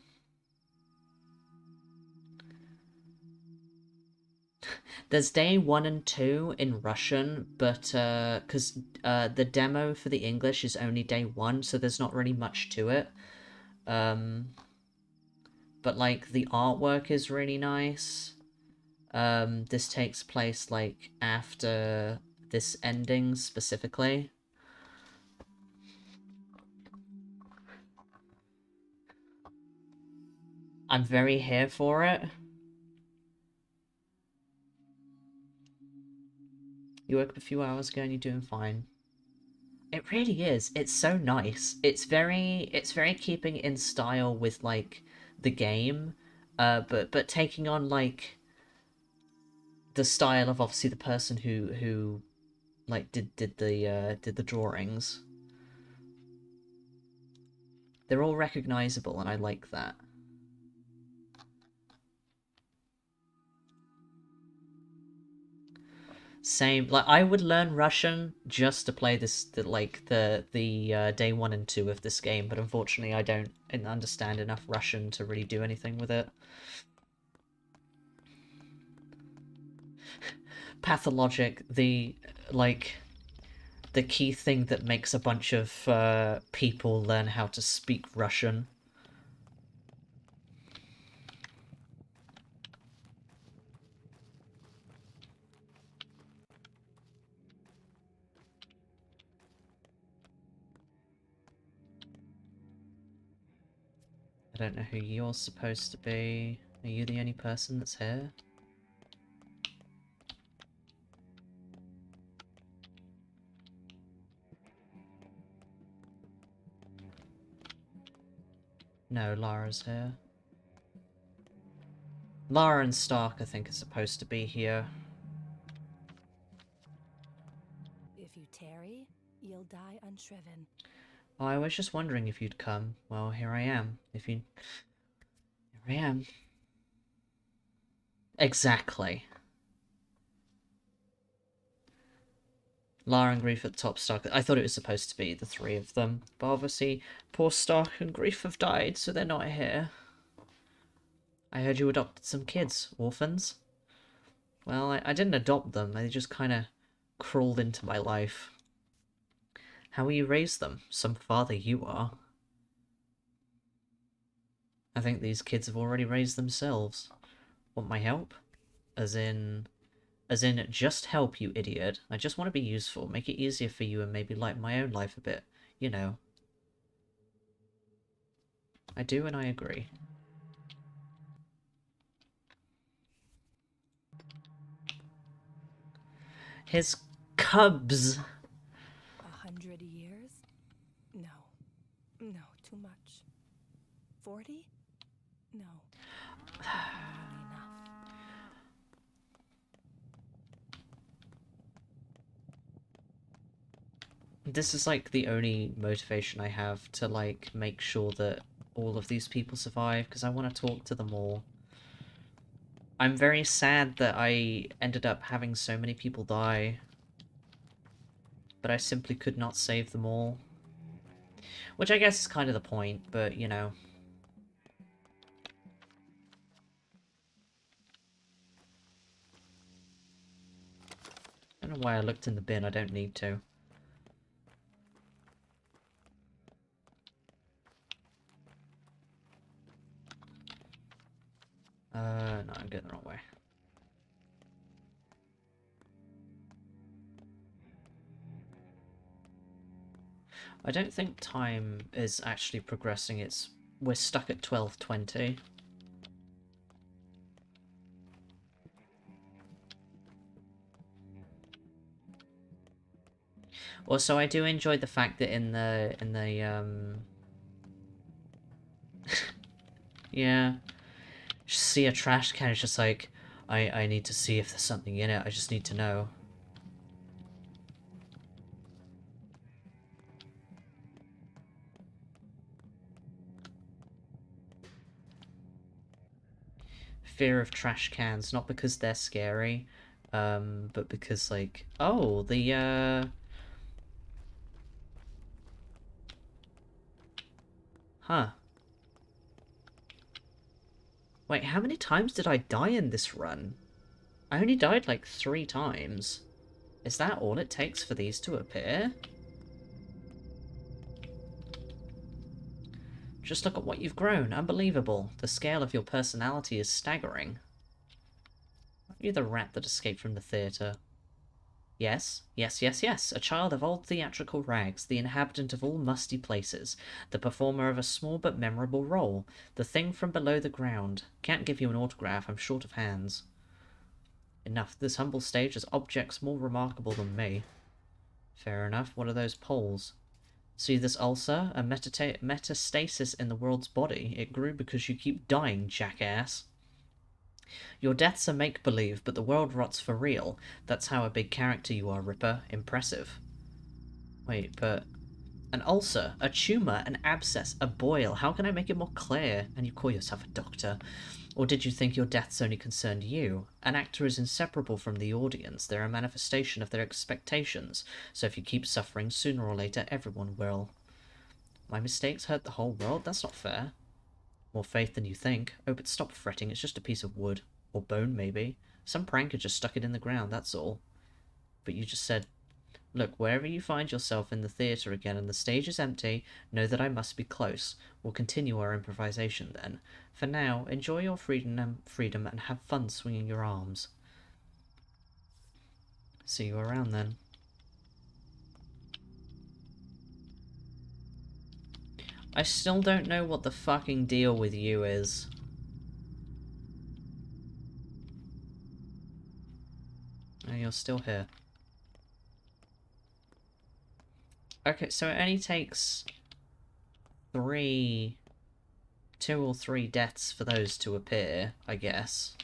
There's day 1 and 2 in Russian, but because the demo for the English is only day 1, so there's not really much to it. But like the artwork is really nice. This takes place like after this ending specifically. I'm very here for it. You woke up a few hours ago and you're doing fine. It really is. It's so nice. It's very keeping in style with like the game, but taking on like the style of obviously the person who like did the drawings. They're all recognizable and I like that. Same, like I would learn Russian just to play this, the day 1 and 2 of this game, but unfortunately I don't understand enough Russian to really do anything with it. Pathologic, the key thing that makes a bunch of people learn how to speak Russian. don't know who you're supposed to be. Are you the only person that's here? No, Lara's here. Lara and Stark, I think, are supposed to be here. If you tarry, you'll die unshriven. Oh, I was just wondering if you'd come. Well, here I am. Here I am. Exactly. Lara and Grief at the top, Stark. I thought it was supposed to be the three of them. But obviously, poor Stark and Grief have died, so they're not here. I heard you adopted some kids, orphans. Well, I didn't adopt them. They just kind of crawled into my life. How will you raise them? Some father you are. I think these kids have already raised themselves. Want my help? As in, just help, you idiot. I just want to be useful, make it easier for you and maybe lighten my own life a bit. You know. I do and I agree. His cubs! 100 years? No. No, too much. 40? No. Not nearly enough. This is like the only motivation I have to like make sure that all of these people survive, because I want to talk to them all. I'm very sad that I ended up having so many people die, but I simply could not save them all. Which I guess is kind of the point, but you know. I don't know why I looked in the bin, I don't need to. No, I'm going the wrong way. I don't think time is actually progressing, we're stuck at 12:20. Also, I do enjoy the fact that in the yeah, just see a trash can, it's just like, I need to see if there's something in it, I just need to know. Fear of trash cans, not because they're scary, but because, like, oh, huh. Wait, how many times did I die in this run? I only died like 3 times. Is that all it takes for these to appear? Just look at what you've grown. Unbelievable. The scale of your personality is staggering. You're the rat that escaped from the theatre. Yes, yes, yes, yes. A child of old theatrical rags, the inhabitant of all musty places, the performer of a small but memorable role, the thing from below the ground. Can't give you an autograph, I'm short of hands. Enough. This humble stage has objects more remarkable than me. Fair enough. What are those poles? See this ulcer? A metastasis in the world's body. It grew because you keep dying, jackass. Your death's a make-believe, but the world rots for real. That's how a big character you are, Ripper. Impressive. Wait, but... An ulcer, a tumour, an abscess, a boil. How can I make it more clear? And you call yourself a doctor. Or did you think your deaths only concerned you? An actor is inseparable from the audience. They're a manifestation of their expectations. So if you keep suffering, sooner or later everyone will. My mistakes hurt the whole world? That's not fair. More faith than you think. Oh, but stop fretting, it's just a piece of wood. Or bone, maybe. Some pranker just stuck it in the ground, that's all. But you just said, look, wherever you find yourself in the theatre again and the stage is empty, know that I must be close. We'll continue our improvisation then. For now, enjoy your freedom and have fun swinging your arms. See you around then. I still don't know what the fucking deal with you is. Oh, you're still here. Okay, so it only takes 2 or 3 deaths for those to appear, I guess.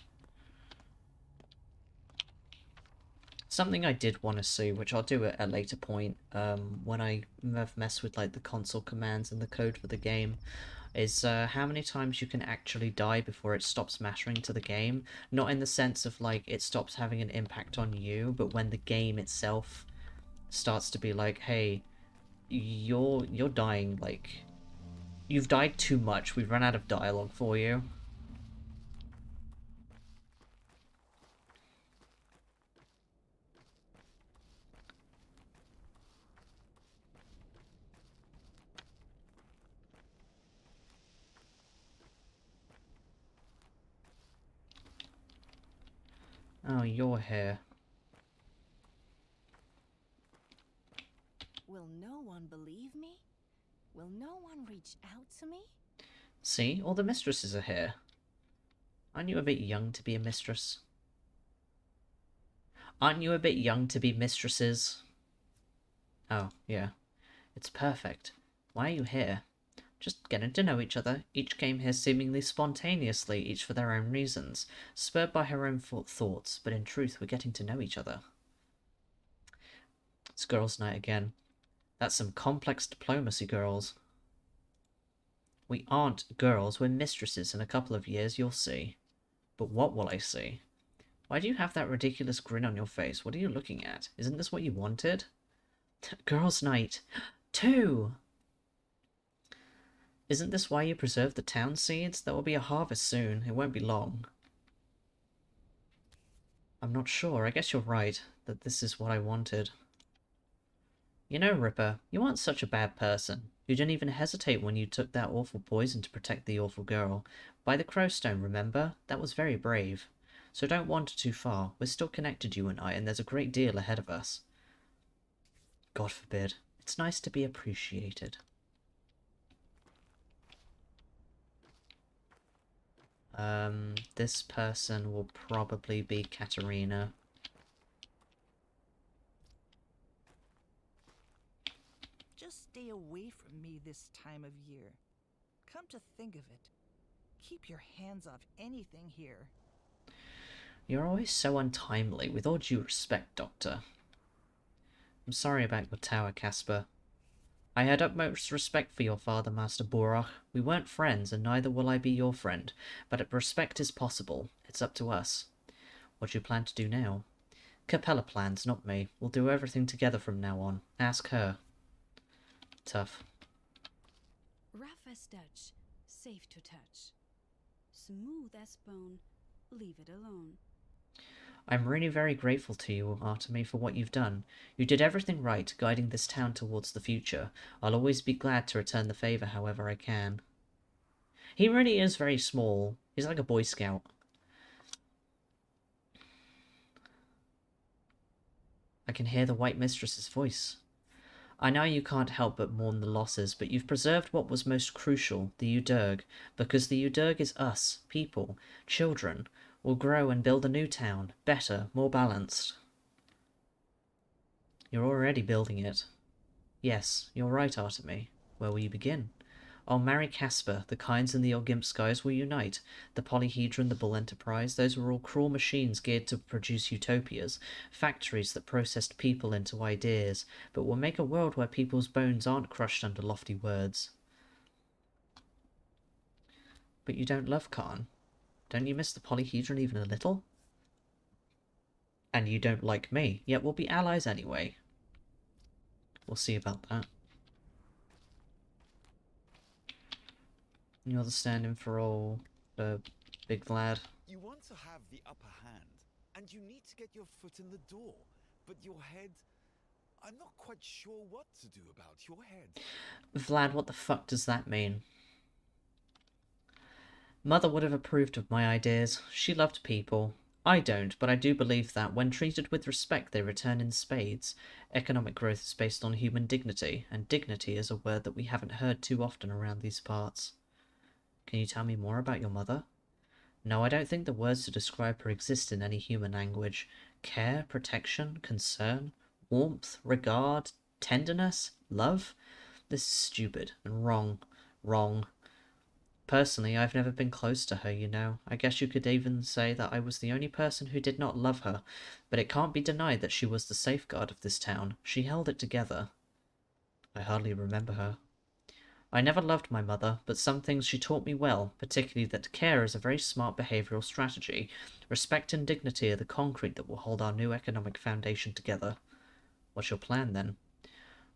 Something I did want to see, which I'll do at a later point, when I mess with like the console commands and the code for the game, is how many times you can actually die before it stops mattering to the game. Not in the sense of like it stops having an impact on you, but when the game itself starts to be like, hey, you're dying, like, you've died too much, we've run out of dialogue for you. Oh, you're here. Will no one believe me? Will no one reach out to me? See, all the mistresses are here. Aren't you a bit young to be a mistress? Aren't you a bit young to be mistresses? Oh, yeah. It's perfect. Why are you here? Just getting to know each other. Each came here seemingly spontaneously, each for their own reasons, spurred by her own thoughts, but in truth we're getting to know each other. It's girls' night again. That's some complex diplomacy, girls. We aren't girls, we're mistresses. In a couple of years, you'll see. But what will I see? Why do you have that ridiculous grin on your face? What are you looking at? Isn't this what you wanted? Girls' night. 2! Isn't this why you preserve the town seeds? There will be a harvest soon. It won't be long. I'm not sure. I guess you're right, that this is what I wanted. You know, Ripper, you aren't such a bad person. You didn't even hesitate when you took that awful poison to protect the awful girl. By the Crowstone, remember? That was very brave. So don't wander too far. We're still connected, you and I, and there's a great deal ahead of us. God forbid. It's nice to be appreciated. This person will probably be Katerina. Just stay away from me this time of year. Come to think of it, keep your hands off anything here. You're always so untimely, with all due respect, Doctor. I'm sorry about your tower, Casper. I had utmost respect for your father, Master Borach. We weren't friends, and neither will I be your friend, but respect is possible. It's up to us. What do you plan to do now? Capella plans, not me. We'll do everything together from now on. Ask her. Tough. Rough as Dutch, safe to touch. Smooth as bone, leave it alone. I'm really very grateful to you, Artemy, for what you've done. You did everything right, guiding this town towards the future. I'll always be glad to return the favour however I can. He really is very small. He's like a Boy Scout. I can hear the White Mistress's voice. I know you can't help but mourn the losses, but you've preserved what was most crucial, the Udurg, because the Udurg is us, people, children. We'll grow and build a new town, better, more balanced. You're already building it. Yes, you're right, Artemy. Where will you begin? I'll marry Casper, the Kynes and the Orgimpskys will unite. The Polyhedron, the Bull Enterprise, those were all cruel machines geared to produce utopias, factories that processed people into ideas, but we'll make a world where people's bones aren't crushed under lofty words. But you don't love Khan. Don't you miss the Polyhedron even a little? And you don't like me, yet we'll be allies anyway. We'll see about that. You're the stand-in for all Big Vlad. You want to have the upper hand, and you need to get your foot in the door. But your head... I'm not quite sure what to do about your head. Vlad, what the fuck does that mean? Mother would have approved of my ideas. She loved people. I don't, but I do believe that, when treated with respect, they return in spades. Economic growth is based on human dignity, and dignity is a word that we haven't heard too often around these parts. Can you tell me more about your mother? No, I don't think the words to describe her exist in any human language. Care, protection, concern, warmth, regard, tenderness, love? This is stupid and wrong. Wrong. Personally, I've never been close to her, you know. I guess you could even say that I was the only person who did not love her, but it can't be denied that she was the safeguard of this town. She held it together. I hardly remember her. I never loved my mother, but some things she taught me well, particularly that care is a very smart behavioural strategy. Respect and dignity are the concrete that will hold our new economic foundation together. What's your plan, then?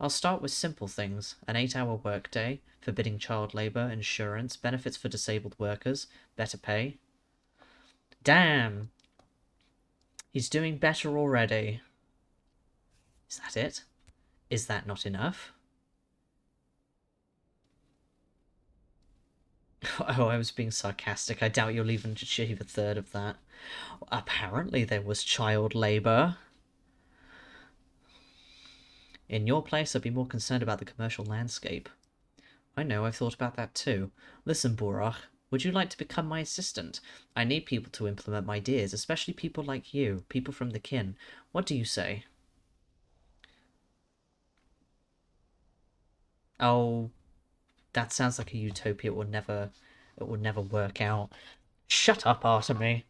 I'll start with simple things. An 8-hour workday, forbidding child labour, insurance, benefits for disabled workers, better pay. Damn! He's doing better already. Is that it? Is that not enough? Oh, I was being sarcastic. I doubt you'll even achieve a third of that. Apparently there was child labour. In your place, I'd be more concerned about the commercial landscape. I know, I've thought about that too. Listen, Borach, would you like to become my assistant? I need people to implement my ideas, especially people like you, people from the kin. What do you say? Oh, that sounds like a utopia. It will never work out. Shut up, Artemy.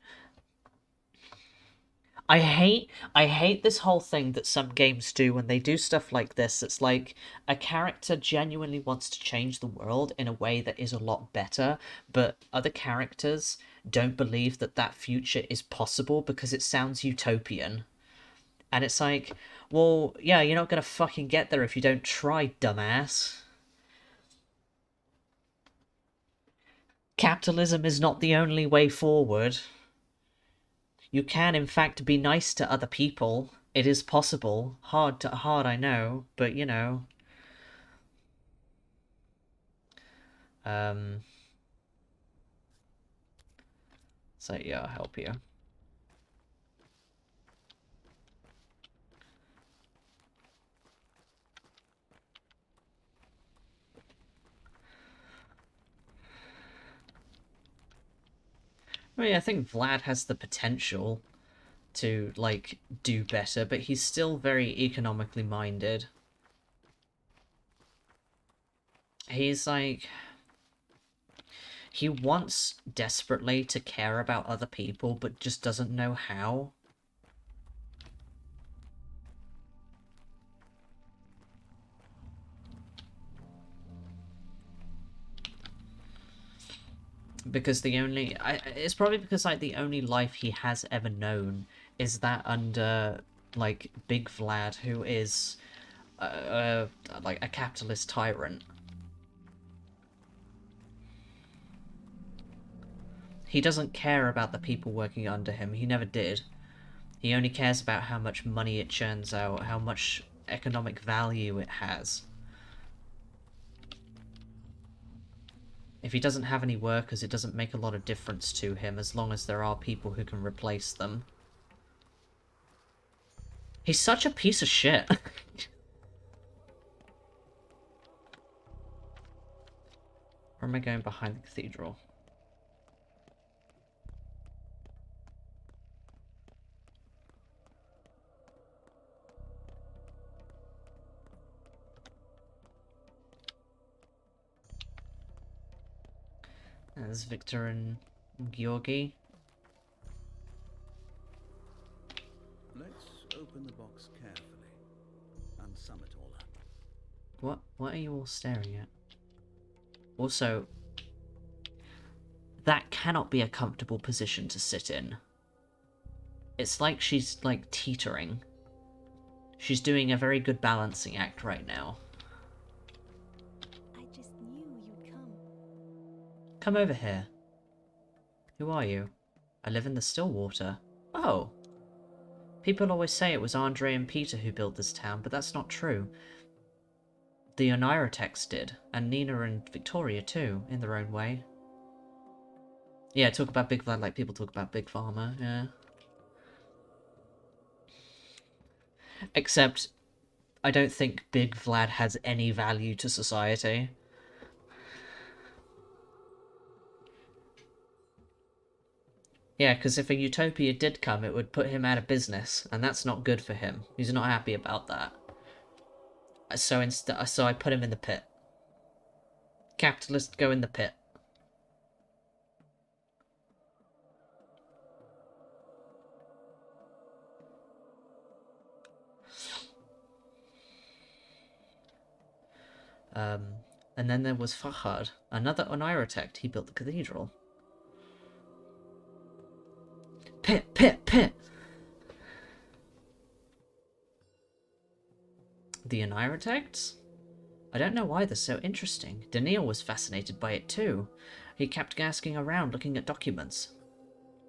I hate this whole thing that some games do when they do stuff like this. It's like a character genuinely wants to change the world in a way that is a lot better, but other characters don't believe that that future is possible because it sounds utopian. And it's like, well, yeah, you're not gonna fucking get there if you don't try, dumbass. Capitalism is not the only way forward. You can, in fact, be nice to other people. It is possible. Hard, I know, but you know. So yeah, I'll help you. I mean, I think Vlad has the potential to, like, do better, but he's still very economically minded. He's like... He wants desperately to care about other people, but just doesn't know how. Because the only... it's probably because, like, the only life he has ever known is that under, like, Big Vlad, who is, like, a capitalist tyrant. He doesn't care about the people working under him. He never did. He only cares about how much money it churns out, how much economic value it has. If he doesn't have any workers, it doesn't make a lot of difference to him as long as there are people who can replace them. He's such a piece of shit. Or am I going behind the cathedral? There's Victor and Georgi. Let's open the box carefully and sum it all up. What are you all staring at? Also, that cannot be a comfortable position to sit in. It's like she's, like, teetering. She's doing a very good balancing act right now. I just knew you'd come. Come over here. Who are you? I live in the Stillwater. Oh. People always say it was Andre and Peter who built this town, but that's not true. The Oniratex did, and Nina and Victoria too, in their own way. Yeah, talk about Big Vlad like people talk about Big Pharma, yeah. Except, I don't think Big Vlad has any value to society. Yeah, because if a utopia did come, it would put him out of business, and that's not good for him. He's not happy about that. So I put him in the pit. Capitalist, go in the pit. And then there was Fahad, another architect. He built the cathedral. Pit, pit, pit! The architects? I don't know why they're so interesting. Daniil was fascinated by it too. He kept asking around looking at documents.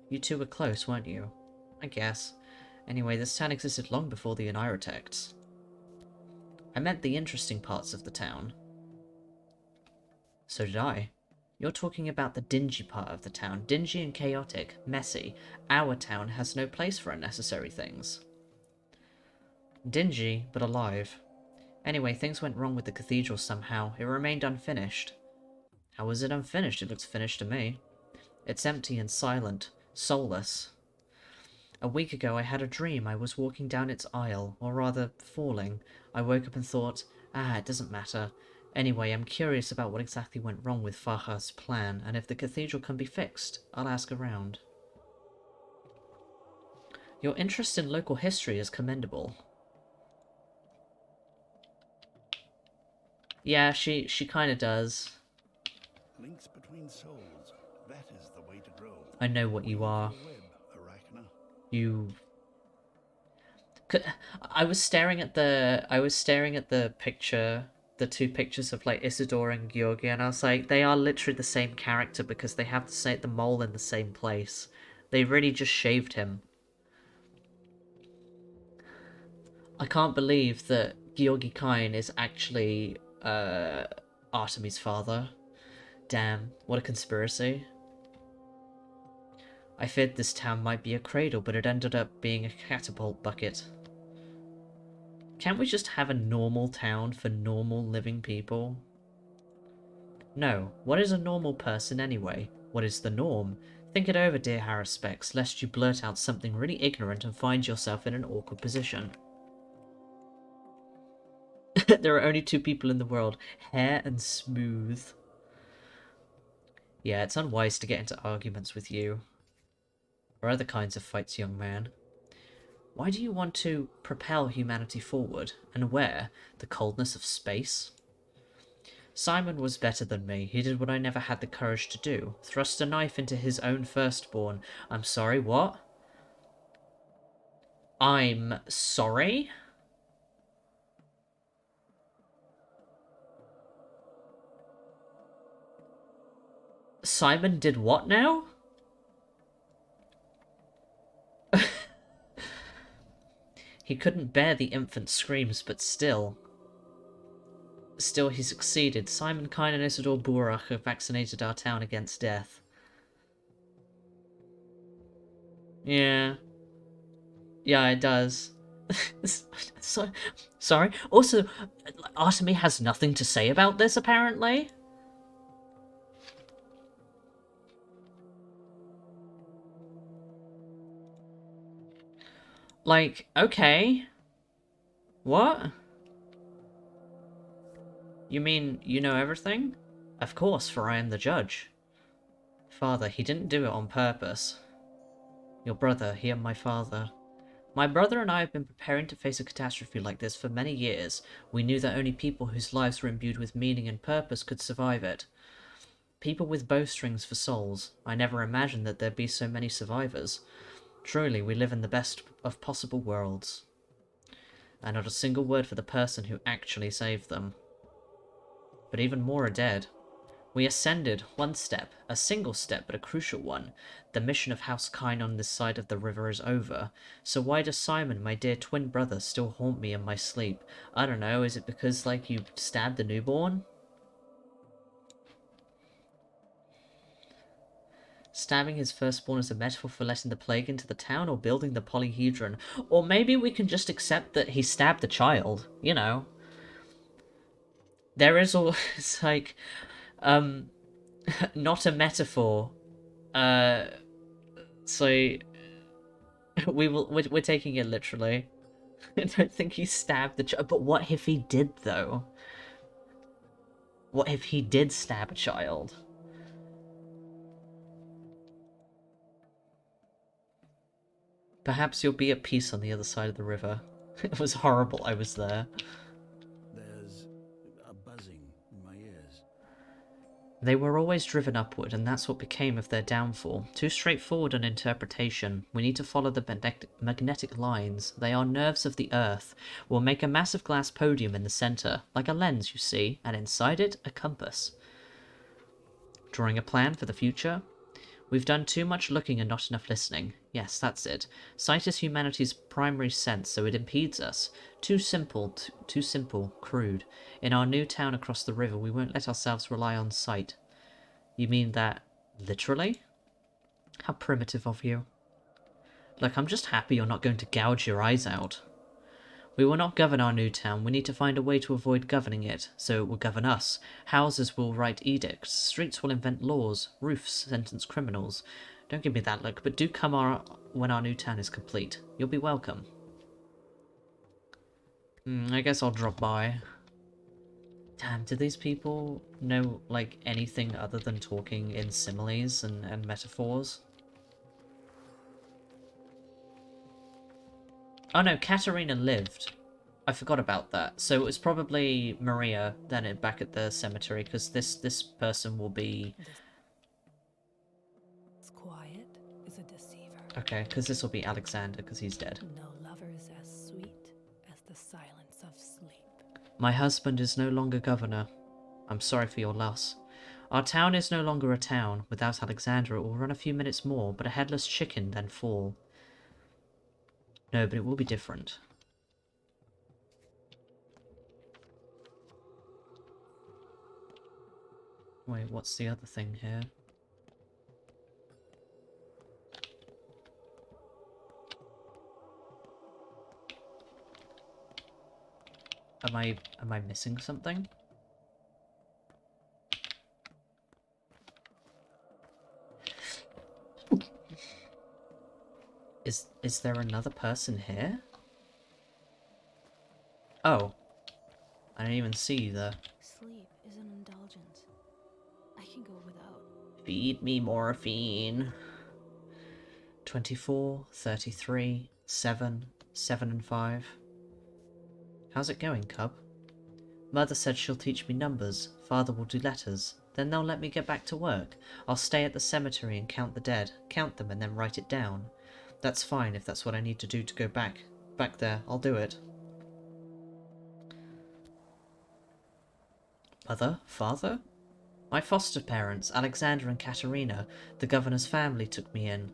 You two were close, weren't you? I guess. Anyway, this town existed long before the architects. I meant the interesting parts of the town. So did I. You're talking about the dingy part of the town. Dingy and chaotic. Messy. Our town has no place for unnecessary things. Dingy, but alive. Anyway, things went wrong with the cathedral somehow. It remained unfinished. How was it unfinished? It looks finished to me. It's empty and silent. Soulless. A week ago I had a dream. I was walking down its aisle, or rather, falling. I woke up and thought, it doesn't matter. Anyway, I'm curious about what exactly went wrong with Fahad's plan, and if the cathedral can be fixed. I'll ask around. Your interest in local history is commendable. Yeah, she kinda does. Links between souls. That is the way to grow. I know what you are. You... I was staring at the picture, the two pictures of like Isidore and Georgi, and I was like, they are literally the same character because they have the mole in the same place. They really just shaved him. I can't believe that Georgi Kain is actually Artemis' father. Damn, what a conspiracy. I feared this town might be a cradle, but it ended up being a catapult bucket. Can't we just have a normal town for normal living people? No, what is a normal person anyway? What is the norm? Think it over, dear Harrispex, lest you blurt out something really ignorant and find yourself in an awkward position. There are only two people in the world, Hair and Smooth. Yeah, it's unwise to get into arguments with you. Or other kinds of fights, young man. Why do you want to propel humanity forward? And where? The coldness of space? Simon was better than me. He did what I never had the courage to do. Thrust a knife into his own firstborn. I'm sorry, what? I'm sorry? Simon did what now? He couldn't bear the infant's screams, but still. Still, he succeeded. Simon Kine and Isidore Burach have vaccinated our town against death. Yeah. Yeah, it does. Sorry. Also, Artemis has nothing to say about this, apparently. Like, okay. What? You mean you know everything? Of course, for I am the judge. Father, he didn't do it on purpose. Your brother, he and my father. My brother and I have been preparing to face a catastrophe like this for many years. We knew that only people whose lives were imbued with meaning and purpose could survive it. People with bowstrings for souls. I never imagined that there'd be so many survivors. Truly, we live in the best of possible worlds. And not a single word for the person who actually saved them. But even more are dead. We ascended one step, a single step, but a crucial one. The mission of House Kine on this side of the river is over. So why does Simon, my dear twin brother, still haunt me in my sleep? I don't know, is it because, like, you stabbed the newborn? Stabbing his firstborn is a metaphor for letting the plague into the town or building the polyhedron. Or maybe we can just accept that he stabbed the child, you know. There is all... It's like... not a metaphor. So... We're taking it literally. I don't think he stabbed the child. But what if he did, though? What if he did stab a child? Perhaps you'll be at peace on the other side of the river. It was horrible, I was there. There's a buzzing in my ears. They were always driven upward, and that's what became of their downfall. Too straightforward an interpretation. We need to follow the magnetic lines. They are nerves of the earth. We'll make a massive glass podium in the center, like a lens, you see, and inside it, a compass. Drawing a plan for the future? We've done too much looking and not enough listening. Yes, that's it. Sight is humanity's primary sense, so it impedes us. Too simple, crude. In our new town across the river, we won't let ourselves rely on sight. You mean that literally? How primitive of you. Look, I'm just happy you're not going to gouge your eyes out. We will not govern our new town. We need to find a way to avoid governing it, so it will govern us. Houses will write edicts. Streets will invent laws. Roofs sentence criminals. Don't give me that look, but do come when our new town is complete. You'll be welcome. I guess I'll drop by. Damn, do these people know, like, anything other than talking in similes and metaphors? Oh no, Katerina lived. I forgot about that. So it was probably Maria then back at the cemetery, because this person will be... This quiet is a deceiver. Okay, because this will be Alexander, because he's dead. No lovers as sweet as the silence of sleep. My husband is no longer governor. I'm sorry for your loss. Our town is no longer a town. Without Alexander, it will run a few minutes more, but a headless chicken then fall. No, but it will be different. Wait, what's the other thing here? Am I missing something? Is there another person here? Oh. I didn't even see you there. Sleep is an indulgence. I can go without. Feed me morphine. 24, 33, 7, 7 and 5. How's it going, cub? Mother said she'll teach me numbers. Father will do letters. Then they'll let me get back to work. I'll stay at the cemetery and count the dead. Count them and then write it down. That's fine if that's what I need to do to go back there. I'll do it. Mother? Father? My foster parents, Alexander and Katerina, the governor's family took me in.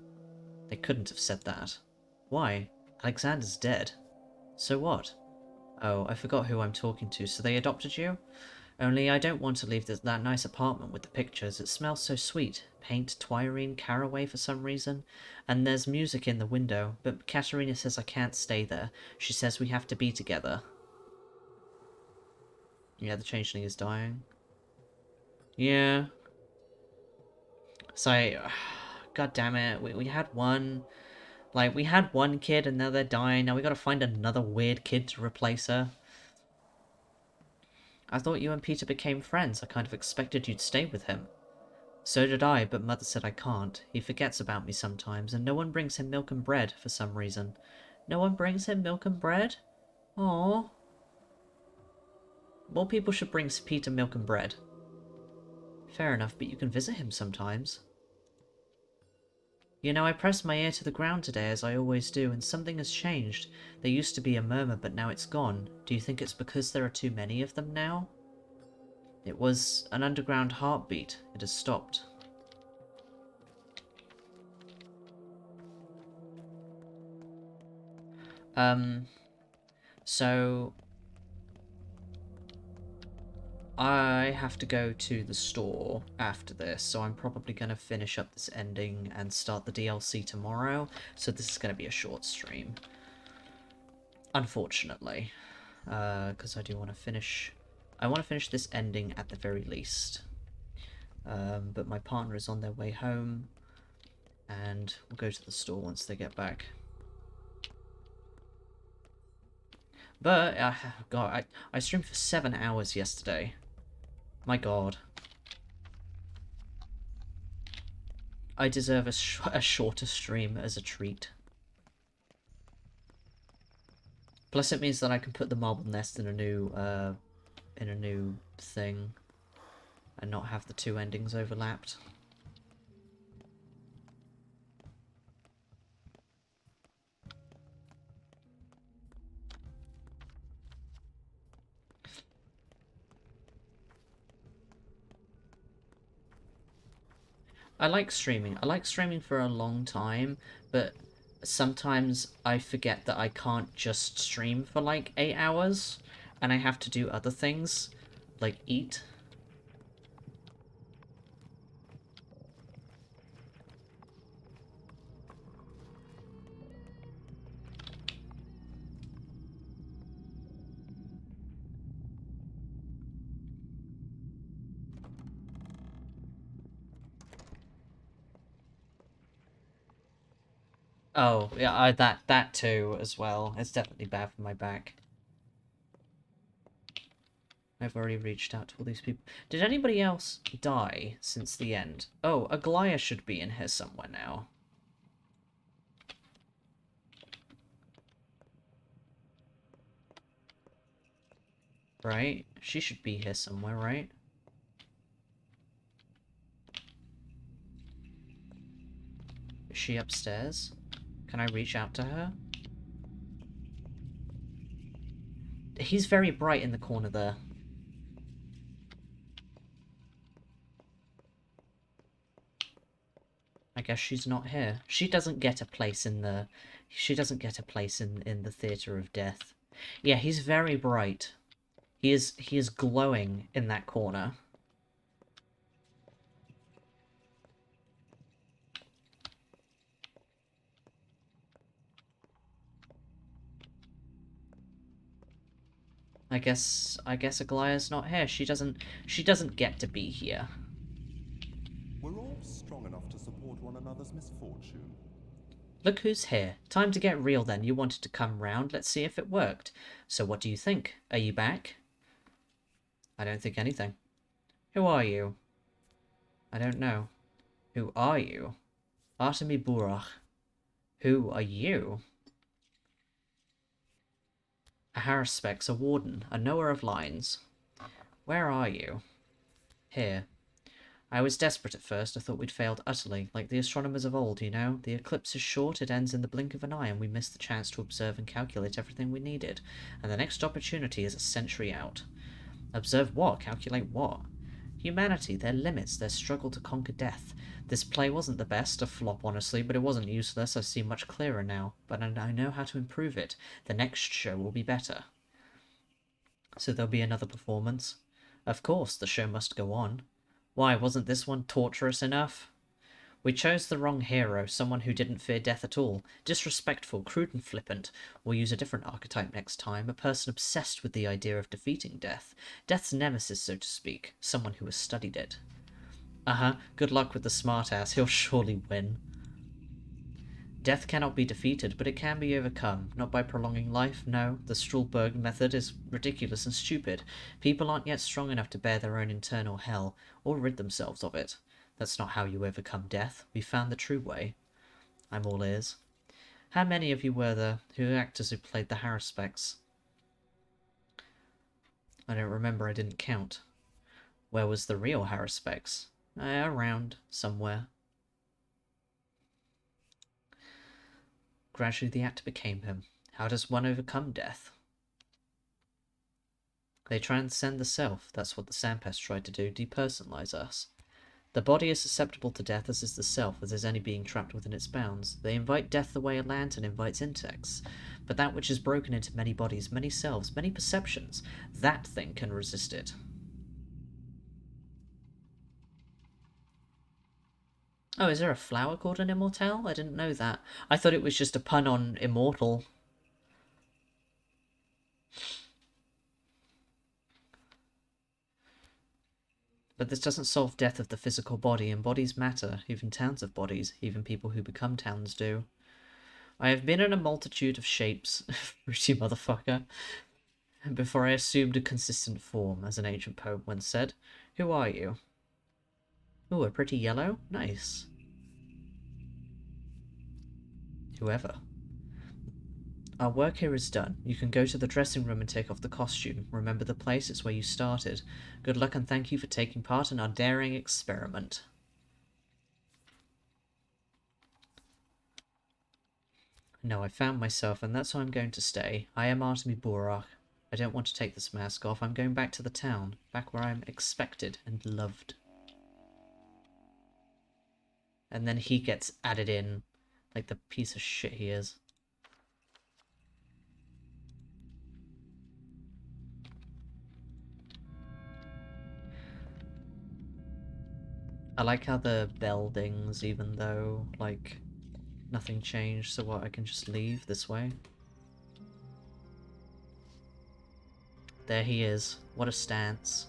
They couldn't have said that. Why? Alexander's dead. So what? Oh, I forgot who I'm talking to. So they adopted you? Only I don't want to leave that nice apartment with the pictures. It smells so sweet. Paint, Twirine, caraway for some reason. And there's music in the window, but Katerina says I can't stay there. She says we have to be together. Yeah, the changeling is dying. Yeah. So, god damn it. We had one... Like, we had one kid and now they're dying. Now we gotta find another weird kid to replace her. I thought you and Peter became friends. I kind of expected you'd stay with him. So did I, but Mother said I can't. He forgets about me sometimes, and no one brings him milk and bread for some reason. No one brings him milk and bread? Aww. More people should bring Peter milk and bread. Fair enough, but you can visit him sometimes. You know, I pressed my ear to the ground today, as I always do, and something has changed. There used to be a murmur, but now it's gone. Do you think it's because there are too many of them now? It was an underground heartbeat. It has stopped. So... I have to go to the store after this, so I'm probably going to finish up this ending and start the DLC tomorrow, so this is going to be a short stream. Unfortunately. Because I do want to finish... I want to finish this ending at the very least. But my partner is on their way home, and we'll go to the store once they get back. But, God, I streamed for 7 hours yesterday. My god. I deserve a shorter stream as a treat. Plus it means that I can put the marble nest in a new thing. And not have the two endings overlapped. I like streaming. I like streaming for a long time, but sometimes I forget that I can't just stream for like 8 hours, and I have to do other things, like eat. Oh, yeah, that too as well. It's definitely bad for my back. I've already reached out to all these people. Did anybody else die since the end? Oh, Aglaya should be in here somewhere now. Right? She should be here somewhere, right? Is she upstairs? Can I reach out to her? He's very bright in the corner there. I guess she's not here. She doesn't get a place in the... She doesn't get a place in the theatre of death. Yeah, he's very bright. He is glowing in that corner. I guess Aglaya's not here. She doesn't get to be here. We're all strong enough to support one another's misfortune. Look who's here. Time to get real then. You wanted to come round. Let's see if it worked. So what do you think? Are you back? I don't think anything. Who are you? I don't know. Who are you? Artemi Burach. Who are you? A Haruspex, a warden, a knower of lines. Where are you? Here. I was desperate at first. I thought we'd failed utterly, like the astronomers of old, you know? The eclipse is short, it ends in the blink of an eye, and we miss the chance to observe and calculate everything we needed. And the next opportunity is a century out. Observe what? Calculate what? Humanity, their limits, their struggle to conquer death. This play wasn't the best, a flop honestly, but it wasn't useless. I see much clearer now, but I know how to improve it. The next show will be better. So there'll be another performance? Of course, the show must go on. Why, wasn't this one torturous enough? We chose the wrong hero, someone who didn't fear death at all. Disrespectful, crude and flippant. We'll use a different archetype next time, a person obsessed with the idea of defeating death. Death's nemesis, so to speak. Someone who has studied it. Good luck with the smartass, he'll surely win. Death cannot be defeated, but it can be overcome. Not by prolonging life, no. The Strulberg method is ridiculous and stupid. People aren't yet strong enough to bear their own internal hell, or rid themselves of it. That's not how you overcome death. We found the true way. I'm all ears. How many of you were there? Who actors who played the Haruspex? I don't remember, I didn't count. Where was the real Haruspex? Around, somewhere. Gradually the actor became him. How does one overcome death? They transcend the self. That's what the Sampest tried to do, depersonalize us. The body is susceptible to death, as is the self, as is any being trapped within its bounds. They invite death the way a lantern invites insects. But that which is broken into many bodies, many selves, many perceptions, that thing can resist it. Oh, is there a flower called an immortelle? I didn't know that. I thought it was just a pun on immortal. But this doesn't solve death of the physical body, and bodies matter, even towns of bodies, even people who become towns do. I have been in a multitude of shapes, fruity motherfucker, before I assumed a consistent form, as an ancient poet once said. Who are you? Ooh, a pretty yellow? Nice. Whoever. Our work here is done. You can go to the dressing room and take off the costume. Remember the place, it's where you started. Good luck and thank you for taking part in our daring experiment. No, I found myself, and that's why I'm going to stay. I am Artemy Borak. I don't want to take this mask off. I'm going back to the town, back where I'm expected and loved. And then he gets added in, like the piece of shit he is. I like how the bell dings, even though, like, nothing changed, so what, I can just leave this way? There he is. What a stance.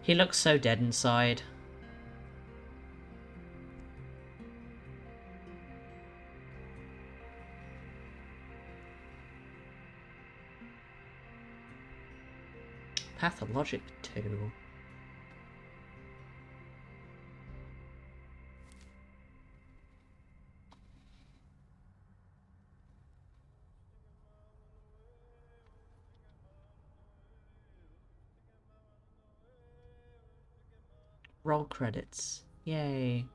He looks so dead inside. Pathologic 2. Roll credits. Yay.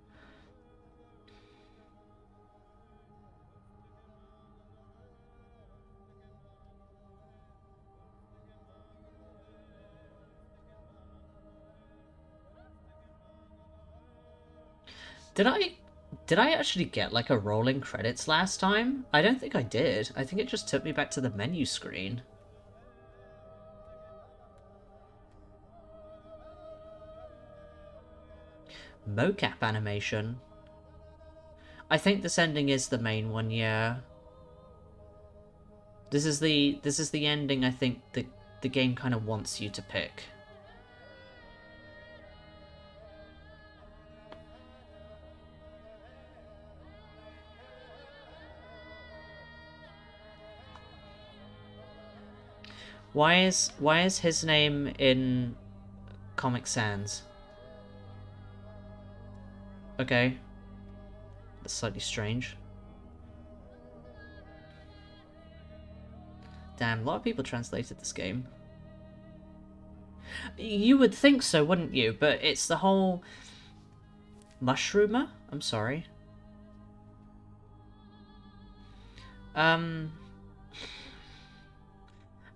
Did I actually get like a rolling credits last time? I don't think I did. I think it just took me back to the menu screen. Mocap animation. I think this ending is the main one, yeah. This is the ending I think the game kind of wants you to pick. Why is his name in Comic Sans? Okay. That's slightly strange. Damn, a lot of people translated this game. You would think so, wouldn't you? But it's the whole... Mushroomer? I'm sorry.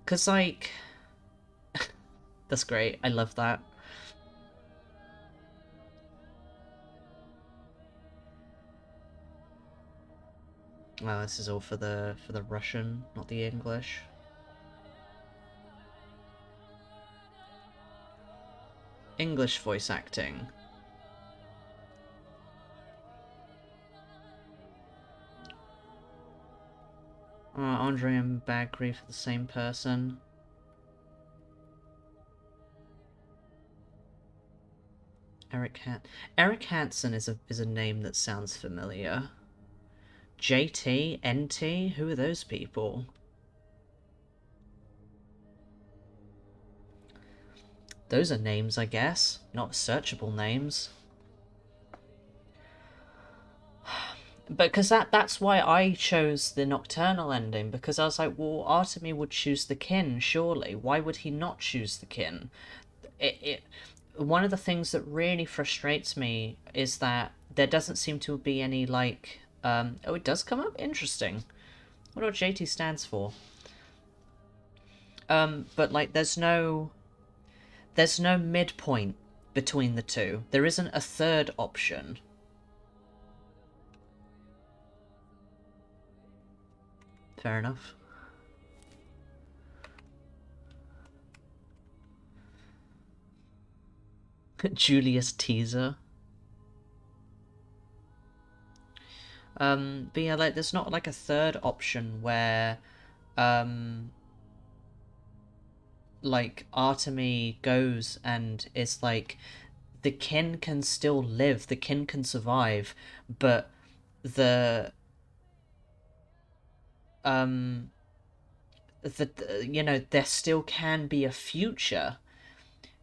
Cause like... That's great, I love that. Well, this is all for the Russian, not the English. English voice acting. Andre and Bagri for the same person. Eric Hansen is a name that sounds familiar. JT, NT, who are those people? Those are names, I guess, not searchable names. Because that's why I chose the Nocturnal ending, because I was like, well, Artemy would choose the kin, surely. Why would he not choose the kin? One of the things that really frustrates me is that there doesn't seem to be any, like... oh, it does come up? Interesting. I wonder what JT stands for. But, like, there's no midpoint between the two. There isn't a third option. Fair enough. Julius Teaser. But yeah, like there's not like a third option where like Artemy goes and it's like the kin can still live, the kin can survive, but the you know, there still can be a future.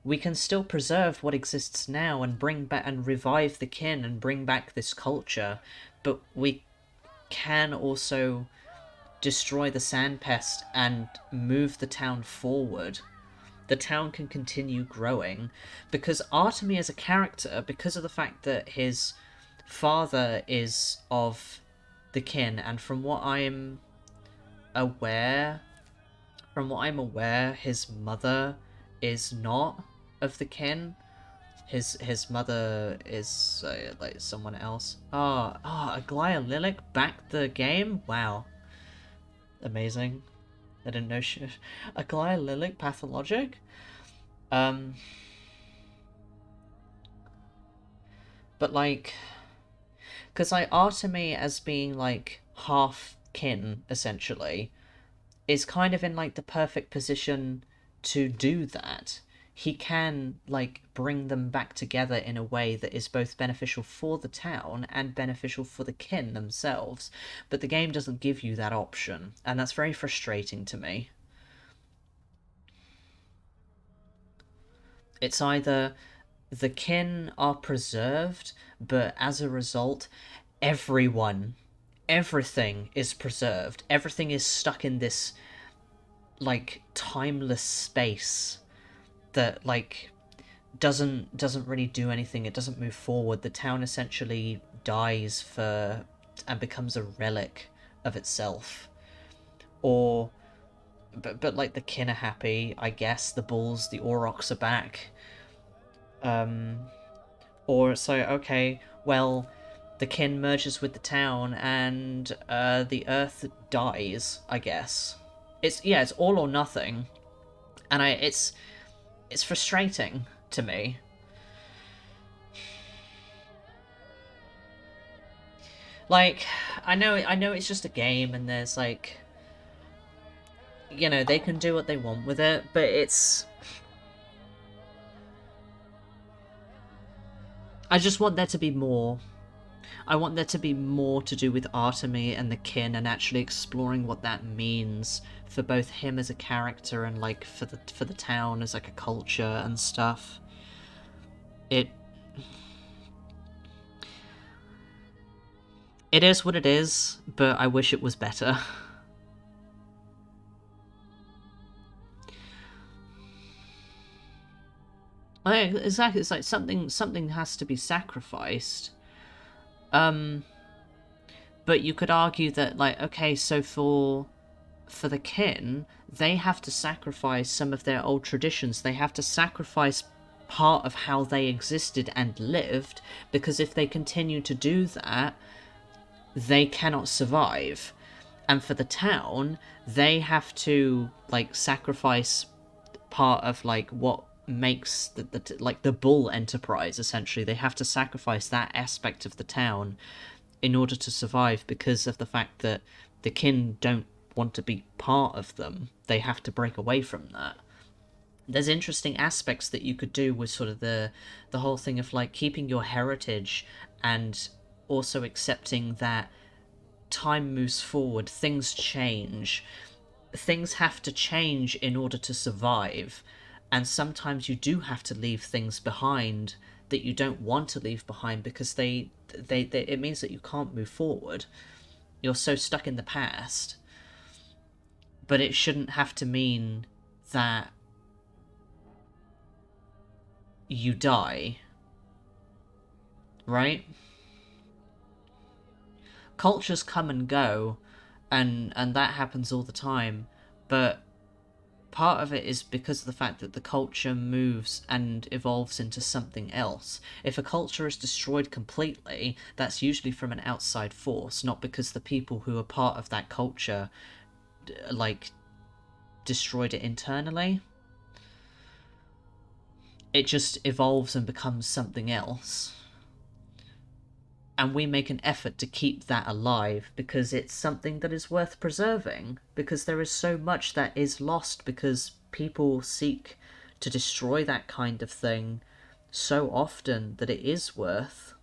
We can still preserve what exists now and bring back and revive the kin and bring back this culture, but we can also destroy the Sandpest and move the town forward. The town can continue growing because Artemy as a character, because of the fact that his father is of the kin, and from what I'm aware, his mother is not of the kin. His mother is like someone else. Aglaia Lilac backed the game. Wow, amazing. I didn't know she. Aglaia Lilac Pathologic. But like, because I Artemy as being like half kin essentially is kind of in like the perfect position to do that. He can like bring them back together in a way that is both beneficial for the town and beneficial for the kin themselves, but the game doesn't give you that option, and that's very frustrating to me. It's either the kin are preserved, but as a result, everything is preserved. Everything is stuck in this like timeless space that like doesn't really do anything. It doesn't move forward. The town essentially dies for and becomes a relic of itself. Or but like the kin are happy, I guess. The bulls, the aurochs are back. Or so okay, well, the kin merges with the town and the earth dies, I guess. It's all or nothing. And it's frustrating to me. Like, I know it's just a game and there's like, you know, they can do what they want with it, but it's, I just want there to be more. I want there to be more to do with Artemy and the kin and actually exploring what that means for both him as a character and like for the town as like a culture and stuff. It is what it is, but I wish it was better. Exactly, it's like something has to be sacrificed. But you could argue that like, okay, so for the kin, they have to sacrifice some of their old traditions. They have to sacrifice part of how they existed and lived, because if they continue to do that, they cannot survive. And for the town, they have to like sacrifice part of like what makes the bull enterprise. Essentially, they have to sacrifice that aspect of the town in order to survive, because of the fact that the kin don't want to be part of them. They have to break away from that. There's interesting aspects that you could do with sort of the whole thing of like keeping your heritage and also accepting that time moves forward, things change, things have to change in order to survive, and sometimes you do have to leave things behind that you don't want to leave behind, because they it means that you can't move forward. You're so stuck in the past. But it shouldn't have to mean that you die, right? Cultures come and go, and that happens all the time, but part of it is because of the fact that the culture moves and evolves into something else. If a culture is destroyed completely, that's usually from an outside force, not because the people who are part of that culture like destroyed it internally. it just evolves and becomes something else. And we make an effort to keep that alive because it's something that is worth preserving, because there is so much that is lost because people seek to destroy that kind of thing so often that it is worth.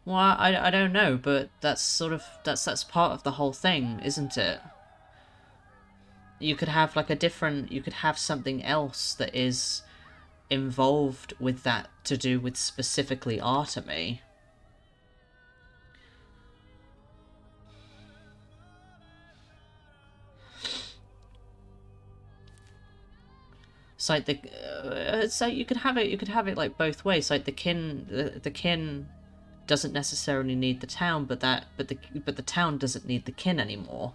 Well, I don't know, but that's sort of that's part of the whole thing, isn't it? You could have like you could have something else that is involved with that to do with specifically Artemy. It's like so you could have it like both ways. Like the kin doesn't necessarily need the town, but the town doesn't need the kin anymore.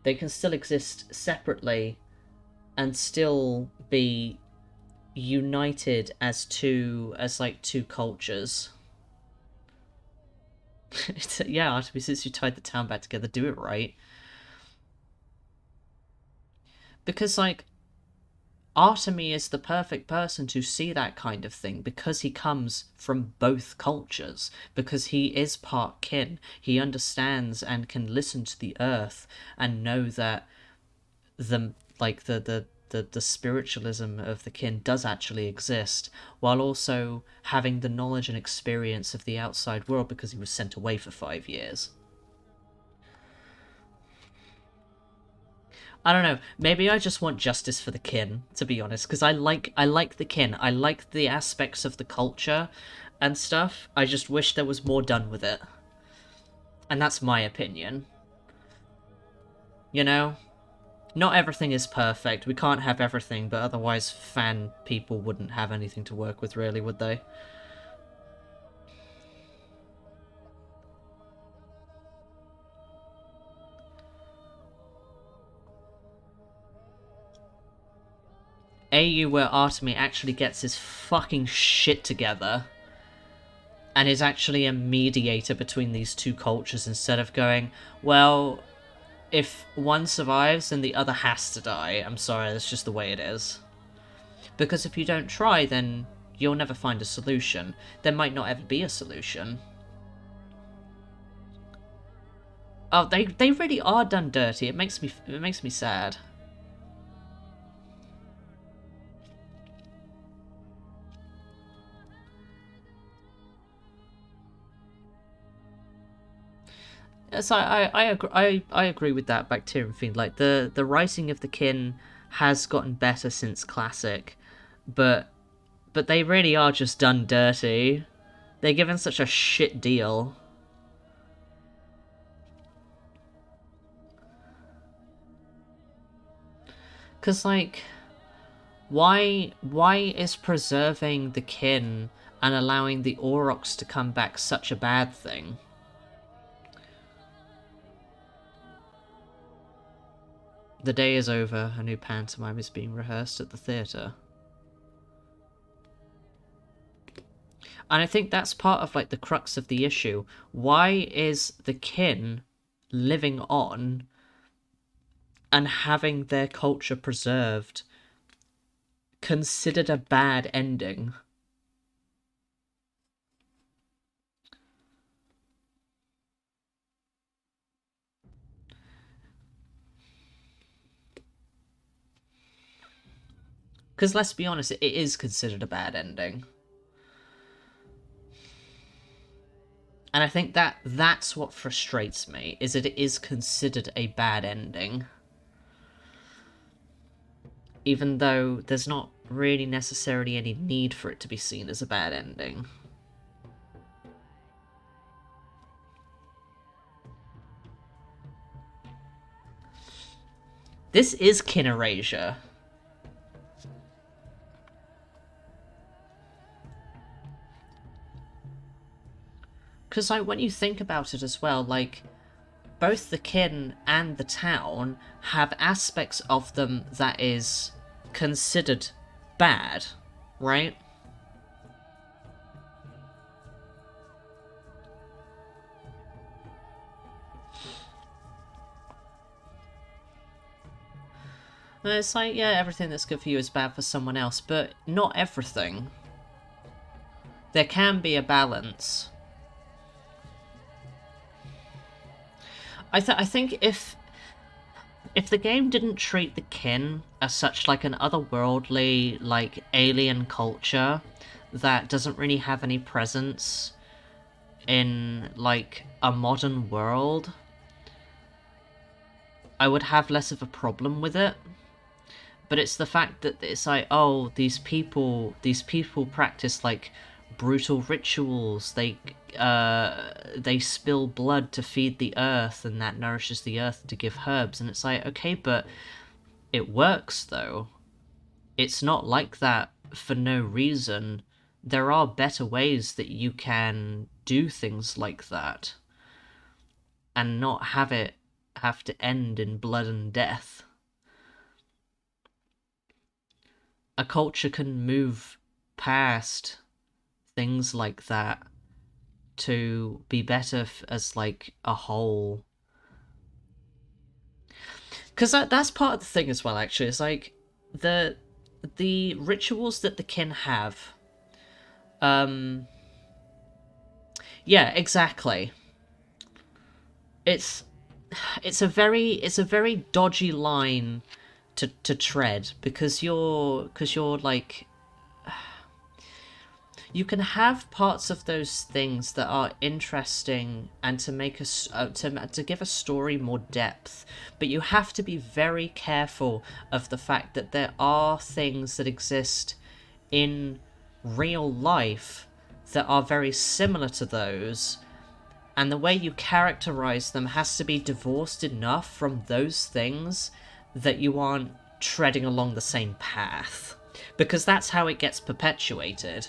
They can still exist separately and still be united as two cultures. Yeah, Artemy, since you tied the town back together, do it right. Because like Artemy is the perfect person to see that kind of thing because he comes from both cultures, because he is part kin. He understands and can listen to the earth and know that the spiritualism of the kin does actually exist, while also having the knowledge and experience of the outside world because he was sent away for 5 years. I don't know. Maybe I just want justice for the kin, to be honest, because I like the kin. I like the aspects of the culture and stuff. I just wish there was more done with it. And that's my opinion. You know? Not everything is perfect. We can't have everything, but otherwise fan people wouldn't have anything to work with, really, would they? AU where Artemy actually gets his fucking shit together and is actually a mediator between these two cultures instead of going, well, if one survives, then the other has to die. I'm sorry, that's just the way it is. Because if you don't try, then you'll never find a solution. There might not ever be a solution. Oh, they really are done dirty. It makes me sad. So I agree with that Bacterium Fiend. Like the writing of the kin has gotten better since Classic, but they really are just done dirty. They're given such a shit deal. Cause like, why is preserving the kin and allowing the Aurochs to come back such a bad thing? The day is over. A new pantomime is being rehearsed at the theatre. And I think that's part of like the crux of the issue. Why is the kin living on and having their culture preserved considered a bad ending? Because let's be honest, it is considered a bad ending. And I think that's what frustrates me, is that it is considered a bad ending. Even though there's not really necessarily any need for it to be seen as a bad ending. This is kin erasure. Because, like, when you think about it as well, like, both the kin and the town have aspects of them that is considered bad, right? It's like, yeah, everything that's good for you is bad for someone else, but not everything. There can be a balance. I think if the game didn't treat the kin as such like an otherworldly, like, alien culture that doesn't really have any presence in, like, a modern world, I would have less of a problem with it. But it's the fact that it's like, oh, these people practice, like, brutal rituals. They spill blood to feed the earth, and that nourishes the earth to give herbs. And it's like, okay, but it works, though. It's not like that for no reason. There are better ways that you can do things like that and not have it have to end in blood and death. A culture can move past things like that to be better as, like, a whole. Because that's part of the thing as well, actually. It's like, the rituals that the kin have. Yeah, exactly. It's a very dodgy line to tread, because you're like, you can have parts of those things that are interesting and to make us to give a story more depth, but you have to be very careful of the fact that there are things that exist in real life that are very similar to those, and the way you characterize them has to be divorced enough from those things that you aren't treading along the same path, because that's how it gets perpetuated.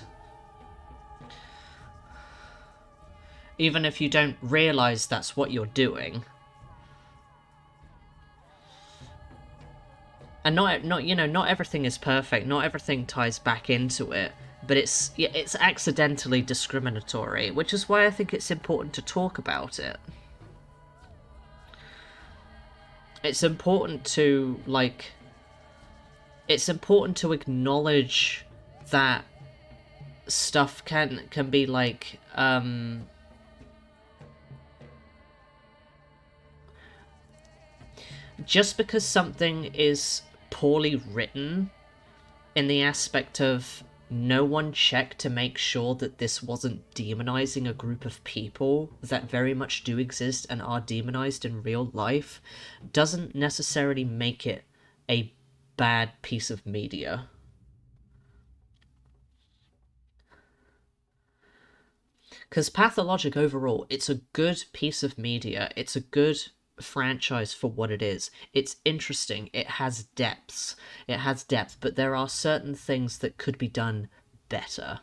Even if you don't realize that's what you're doing. And not everything is perfect, not everything ties back into it, but it's accidentally discriminatory, which is why I think it's important to talk about it. It's important to, like, acknowledge that stuff can be, like, just because something is poorly written in the aspect of no one checked to make sure that this wasn't demonizing a group of people that very much do exist and are demonized in real life, doesn't necessarily make it a bad piece of media. Because Pathologic overall, it's a good piece of media. It's a good franchise for what it is. It's interesting. It has depths. But there are certain things that could be done better.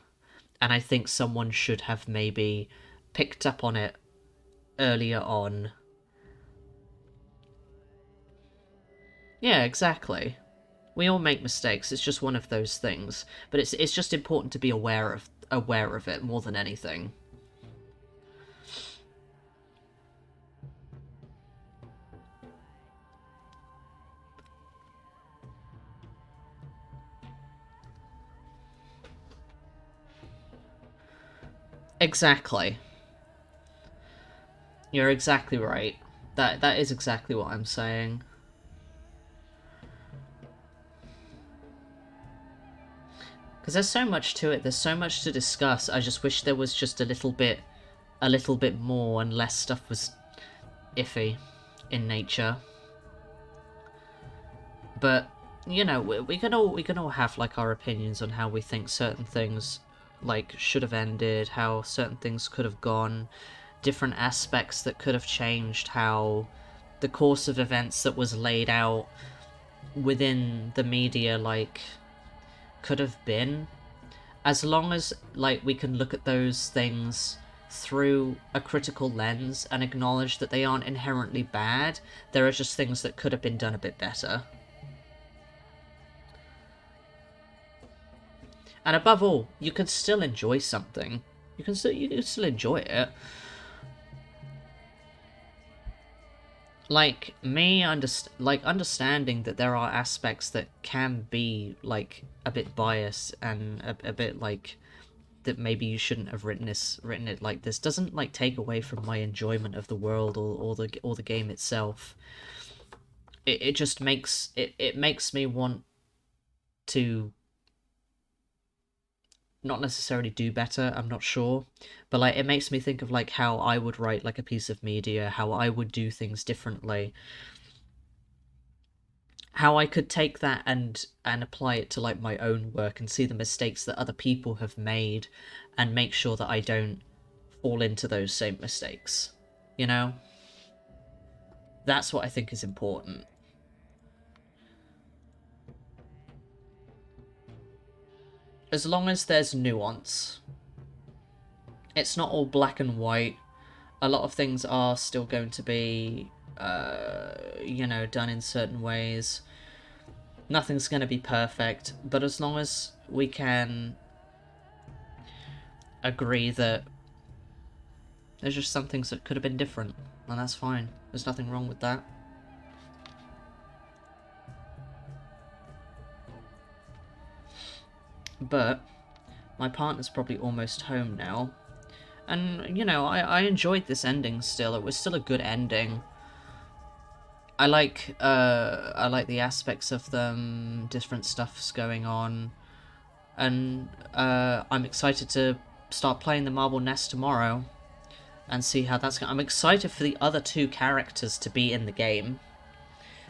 And I think someone should have maybe picked up on it earlier on. Yeah, exactly. We all make mistakes. It's just one of those things. But it's just important to be aware of it more than anything. Exactly. You're exactly right. That is exactly what I'm saying. Because there's so much to it, there's so much to discuss. I just wish there was just a little bit more and less stuff was iffy in nature. But, you know, we can all have, like, our opinions on how we think certain things, like, should have ended, how certain things could have gone, different aspects that could have changed, how the course of events that was laid out within the media, like, could have been. As long as, like, we can look at those things through a critical lens and acknowledge that they aren't inherently bad, there are just things that could have been done a bit better. And above all, you can still enjoy something. You can still enjoy it. like me understanding that there are aspects that can be like a bit biased and a bit like that maybe you shouldn't have written it like this doesn't like take away from my enjoyment of the world or the game itself. It just makes it makes me want to not necessarily do better, I'm not sure, but like it makes me think of like how I would write like a piece of media, how I would do things differently, how I could take that and apply it to like my own work and see the mistakes that other people have made and make sure that I don't fall into those same mistakes, you know? That's what I think is important. As long as there's nuance. It's not all black and white. A lot of things are still going to be, you know, done in certain ways. Nothing's going to be perfect, but as long as we can agree that there's just some things that could have been different, and that's fine. There's nothing wrong with that. But my partner's probably almost home now. And, you know, I enjoyed this ending still. It was still a good ending. I like the aspects of them, different stuff's going on. And I'm excited to start playing the Marble Nest tomorrow and see how that's going. I'm excited for the other two characters to be in the game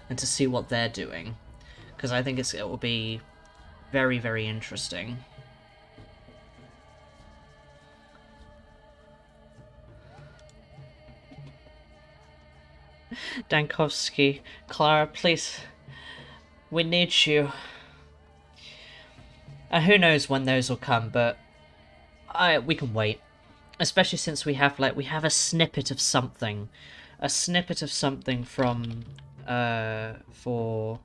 and to see what they're doing, because I think it will be very, very interesting. Dankovsky, Clara, please, we need you. And who knows when those will come, but we can wait. Especially since we have a snippet of something. A snippet of something from for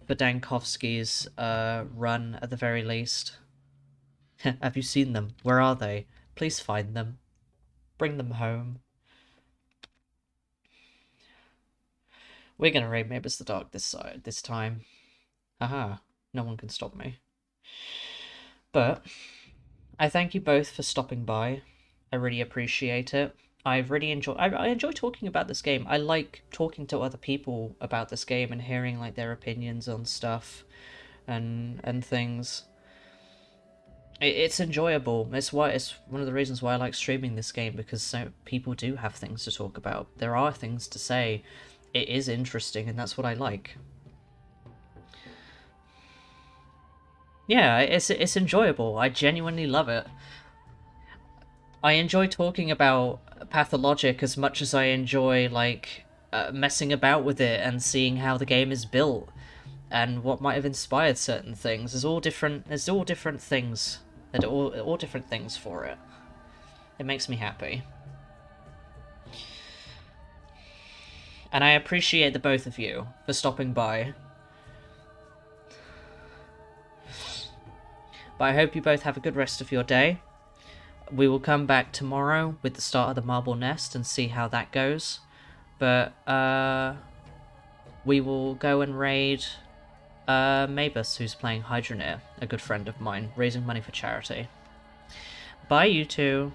Dankovsky's run at the very least. Have you seen them? Where are they? Please find them. Bring them home. We're gonna raid Neighbors the Dark this time. Haha, no one can stop me. But I thank you both for stopping by. I really appreciate it. I've really enjoyed. I enjoy talking about this game. I like talking to other people about this game and hearing like their opinions on stuff, and things. It's enjoyable. It's one of the reasons why I like streaming this game, because so people do have things to talk about. There are things to say. It is interesting, and that's what I like. Yeah, it's enjoyable. I genuinely love it. I enjoy talking about Pathologic as much as I enjoy like messing about with it and seeing how the game is built and what might have inspired certain things. There's all different things that are all different things for it. It makes me happy. And I appreciate the both of you for stopping by. But I hope you both have a good rest of your day. We will come back tomorrow with the start of the Marble Nest and see how that goes. But we will go and raid Mabus, who's playing Hydroneer, a good friend of mine, raising money for charity. Bye, you two.